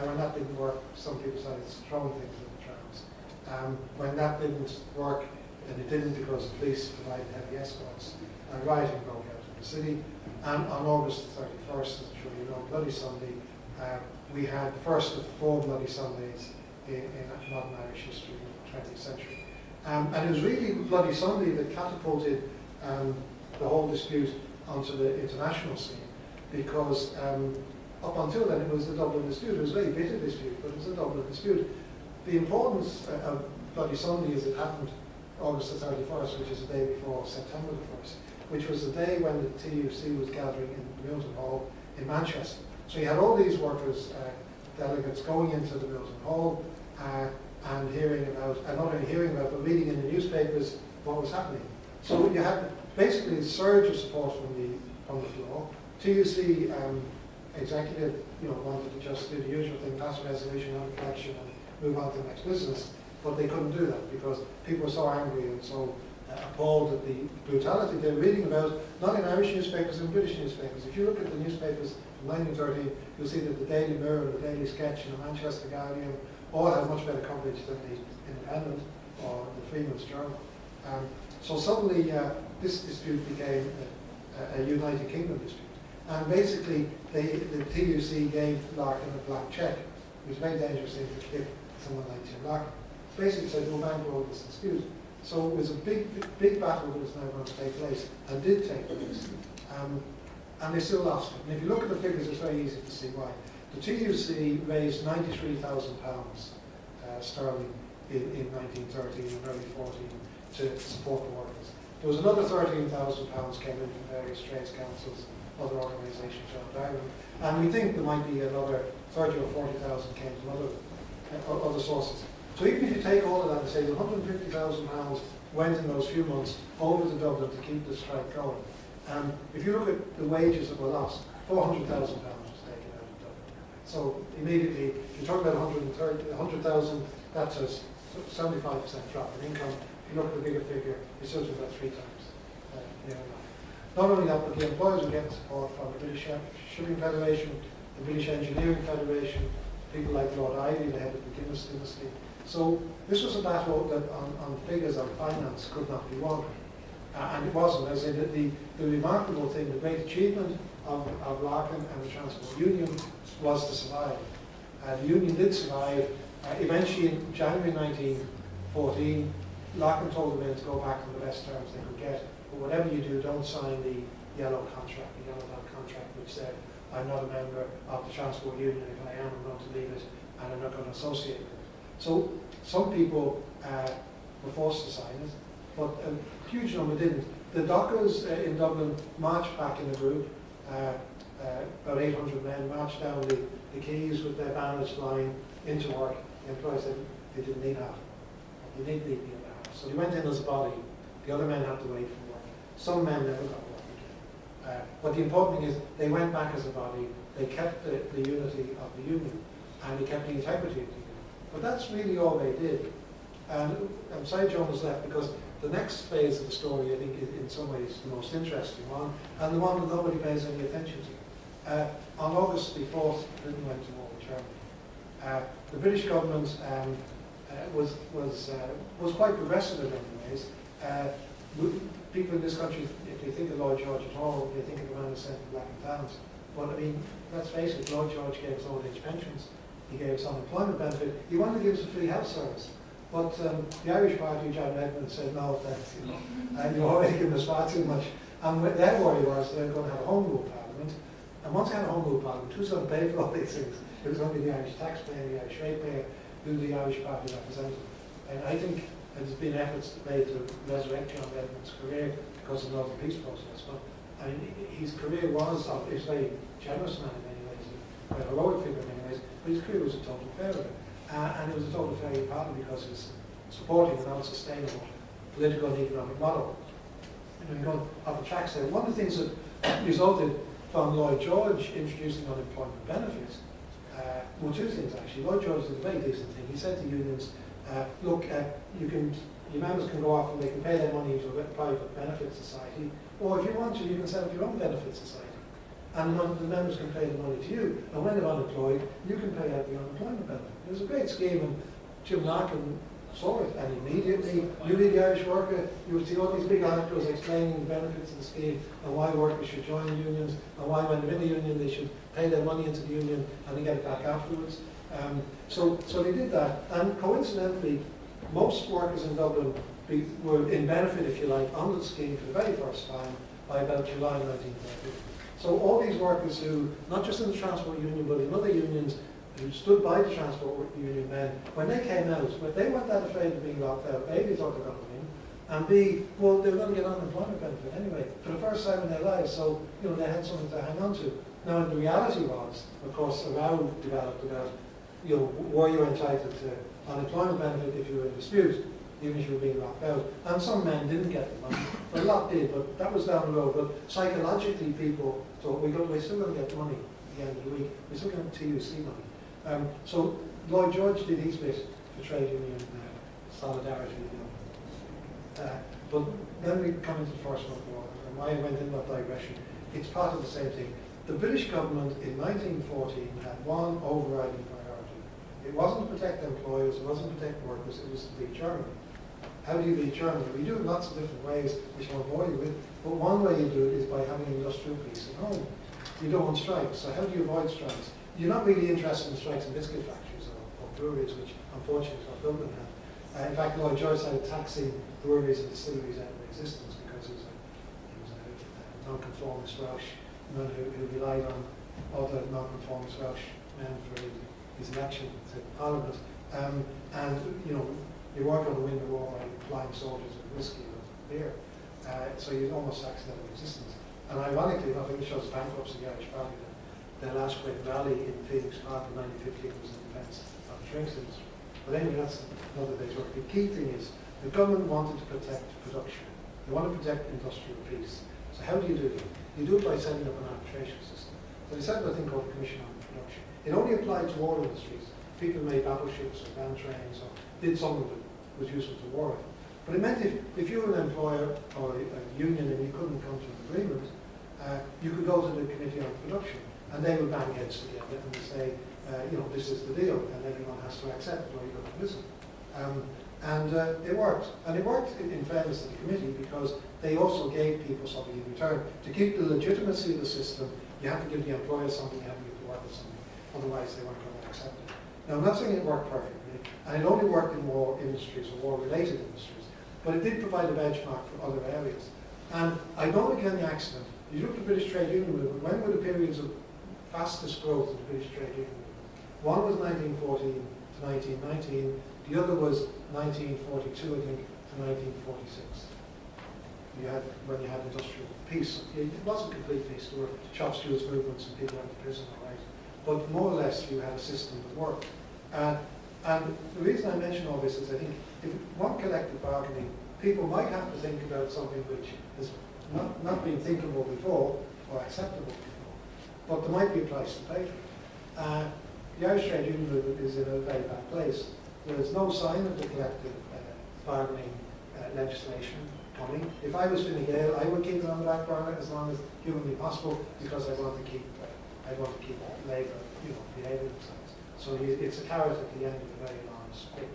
When that didn't work, some people started throwing things at the trams. When that didn't work, and it didn't because the police provided heavy escorts, rioting broke out in the city. And on August 31st, as I'm sure you know, Bloody Sunday, we had the first of 4 Bloody Sundays in modern Irish history in the 20th century. And it was really Bloody Sunday that catapulted the whole dispute onto the international scene, because up until then it was the Dublin dispute. It was a very bitter dispute, but it was a Dublin dispute. The importance of Bloody Sunday is it happened August the 31st, which is the day before September the 1st, which was the day when the TUC was gathering in Milton Hall in Manchester. So you had all these workers, delegates going into the Milton Hall and hearing about, and not only hearing about, but reading in the newspapers what was happening. So you had basically a surge of support from the floor. TUC executive, wanted to just do the usual thing, pass a resolution on reflection and move on to the next business, but they couldn't do that because people were so angry and so appalled at the brutality they were reading about, not in Irish newspapers, in British newspapers. If you look at the newspapers from 1913, you'll see that the Daily Mirror, the Daily Sketch, and the Manchester Guardian all have much better coverage than the Independent or the Freeman's Journal. So suddenly this dispute became a United Kingdom dispute. And basically the TUC gave Larkin a black cheque. It was a very dangerous thing to give someone like Tim Larkin. Basically said, we'll bankroll this dispute. So it was a big battle that was now going to take place, and did take place. And they still lost it. And if you look at the figures, it's very easy to see why. The TUC raised £93,000 sterling in 1913 and early 14 to support the workers. There was another £13,000 came in from various trades councils, other organisations around Ireland. And we think there might be another 30 or 40,000 came from other sources. So even if you take all of that and say £150,000 went in those few months over to Dublin to keep the strike going. If you look at the wages that were lost, £400,000 was taken out of Dublin. So immediately, if you talk about 100,000, that's a 75% drop in income. If you look at the bigger figure, it's just about 3 times. Not only that, but the employers were getting support from the British Shipping Federation, the British Engineering Federation, people like Lord Ivy, the head of the Guinness dynasty. So this was a battle that on figures on finance could not be won. And it wasn't. As in the remarkable thing, the great achievement of Larkin and the Transport Union was to survive. The union did survive. Eventually, in January 1914, Larkin told the men to go back on the best terms they could get. But whatever you do, don't sign the yellow contract, the yellow band contract, which said, I'm not a member of the Transport Union. If I am, I'm going to leave it, and I'm not going to associate with it. So some people were forced to sign it, but a huge number didn't. The dockers in Dublin marched back in a group. About 800 men marched down the quays with their banners flying into work. The employees said they didn't need half. You need the other half. So they went in as a body. The other men had to wait for work. Some men never got work again. But the important thing is they went back as a body. They kept the unity of the union, and they kept the integrity of the union. But that's really all they did. And I'm sorry John was left, because the next phase of the story, I think, is in some ways the most interesting one, and the one that nobody pays any attention to. On August the 4th, Britain went to war with Germany. The British government was quite progressive in many ways. People in this country, if they think of Lloyd George at all, they think of the man who sent the Black and Tans. But I mean, let's face it, Lloyd George gave us old age pensions. He gave us unemployment benefit. He wanted to give us a free health service. But the Irish Party, John Edmonds, said, no, thanks, you've already given us far too much. And their worry was they were going to have a home rule parliament, And once they had a home rule parliament, who's going to pay for all these things? It was going to be the Irish taxpayer, the Irish ratepayer, who the Irish party represented. And I think there's been efforts made to resurrect John Redmond's career because of the Northern Peace process. But I mean, his career was a very generous man in many ways, a heroic figure in many ways, but his career was a total failure. And it was a total failure partly because he was supporting an unsustainable political and economic model. And we're going off the tracks there. One of the things that resulted from Lloyd George introducing unemployment benefits, well, two things actually. Lloyd George did a very decent thing. He said to unions, look, your members can go off and they can pay their money into a private benefit society, or if you want to, you can set up your own benefit society. And the members can pay the money to you. And when they're unemployed, you can pay out the unemployment benefit. It was a great scheme, and Jim Larkin saw it, and immediately, you be the Irish worker, you would see all these big articles explaining the benefits of the scheme, and why workers should join unions, and why when they're in the union they should pay their money into the union and they get it back afterwards. So they did that, and coincidentally, most workers in Dublin were in benefit, if you like, on the scheme for the very first time by about July 1930. So all these workers who, not just in the transport union, but in other unions, who stood by the transport union men, when they came out, they weren't that afraid of being locked out. A, they thought they were going to win, and B, well, they were going to get unemployment benefit anyway, for the first time in their lives, so they had something to hang on to. Now, the reality was, of course, a row developed about, were you entitled to unemployment benefit if you were in dispute, even if you were being locked out. And some men didn't get the money, but a lot did, but that was down the road. But psychologically, people thought, we're still going to get money at the end of the week, we're still going to get TUC money. So Lloyd George did his bit for trade union solidarity. But then we come into the First World War, and why I went in that digression. It's part of the same thing. The British government in 1914 had one overriding priority. It wasn't to protect employers, it wasn't to protect workers, it was to beat Germany. How do you beat Germany? We do it lots of different ways, which I'll bore you with, but one way you do it is by having industrial peace at home. You don't want strikes, so how do you avoid strikes? You're not really interested in strikes in biscuit factories or breweries, which unfortunately is what Dublin had. In fact, Lloyd George started taxing breweries and distilleries out of existence because he was a non-conformist Welsh man who relied on other non-conformist Welsh men for his election to Parliament. You weren't going to win the war by flying soldiers with whiskey or beer. So you'd almost tax them out of existence. And ironically, I think it shows bankruptcy of the Irish Party. Their last great rally in Phoenix Park in 1915 was in defence of the drinks industry. But anyway, that's another day's work. The key thing is the government wanted to protect production. They want to protect industrial peace. So how do you do that? You do it by setting up an arbitration system. So they set up a thing called the Commission on Production. It only applied to war industries. People made battleships or land trains or did something that was useful to war. But it meant if you were an employer or a union and you couldn't come to an agreement, you could go to the Committee on Production. And they would bang heads together and they say, this is the deal, and everyone has to accept it or you're going to listen. It worked. And it worked in fairness to the committee because they also gave people something in return. To keep the legitimacy of the system, you have to give the employer something, you have to give the worker something. Otherwise, they weren't going to accept it. Now, I'm not saying it worked perfectly, and it only worked in war industries or war-related industries, but it did provide a benchmark for other areas. And I don't think any accident. You look at the British trade union movement, when were the periods of fastest growth of the British trade union movement? One was 1914 to 1919, the other was 1942, I think, to 1946. When you had industrial peace. It wasn't complete peace, there were shop stewards movements and people went to prison, all right. But more or less you had a system that worked. And the reason I mention all this is I think if one collective bargaining, people might have to think about something which has not been thinkable before or acceptable before, but there might be a price to pay for it. The Irish trade union movement is in a very bad place. There's no sign of the collective bargaining legislation coming. If I was Fine Gael, I would keep it on the back burner as long as humanly possible because I want to keep Labour, behaving themselves. So it's a carrot at the end of a very long stick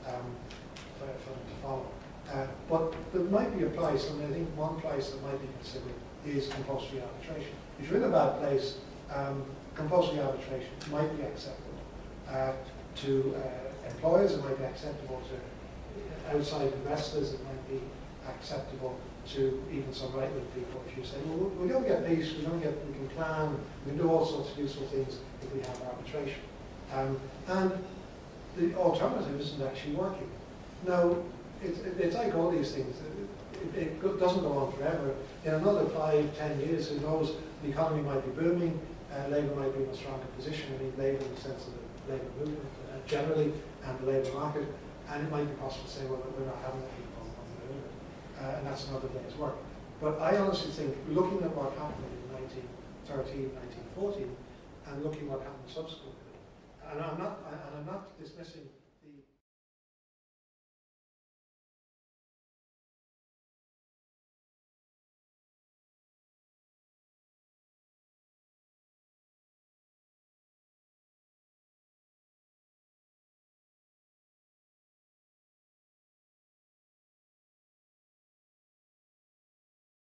for them to follow. But there might be a price, and I think one price that might be considered is compulsory arbitration. If you're in a bad place, compulsory arbitration might be acceptable to employers, it might be acceptable to outside investors, it might be acceptable to even some right-wing people. If you say, well, we don't get peace, we can plan, we can do all sorts of useful things if we have arbitration. And the alternative isn't actually working. Now, it's like all these things. It doesn't go on forever. In another 5-10 years, who knows, the economy might be booming, Labour might be in a stronger position. I mean, Labour in the sense of the Labour movement generally, and the labour market, and it might be possible to say, well, we're not having that people on the movement, and that's another day's work. But I honestly think, looking at what happened in 1913, 1914, and looking what happened subsequently, and I'm not dismissing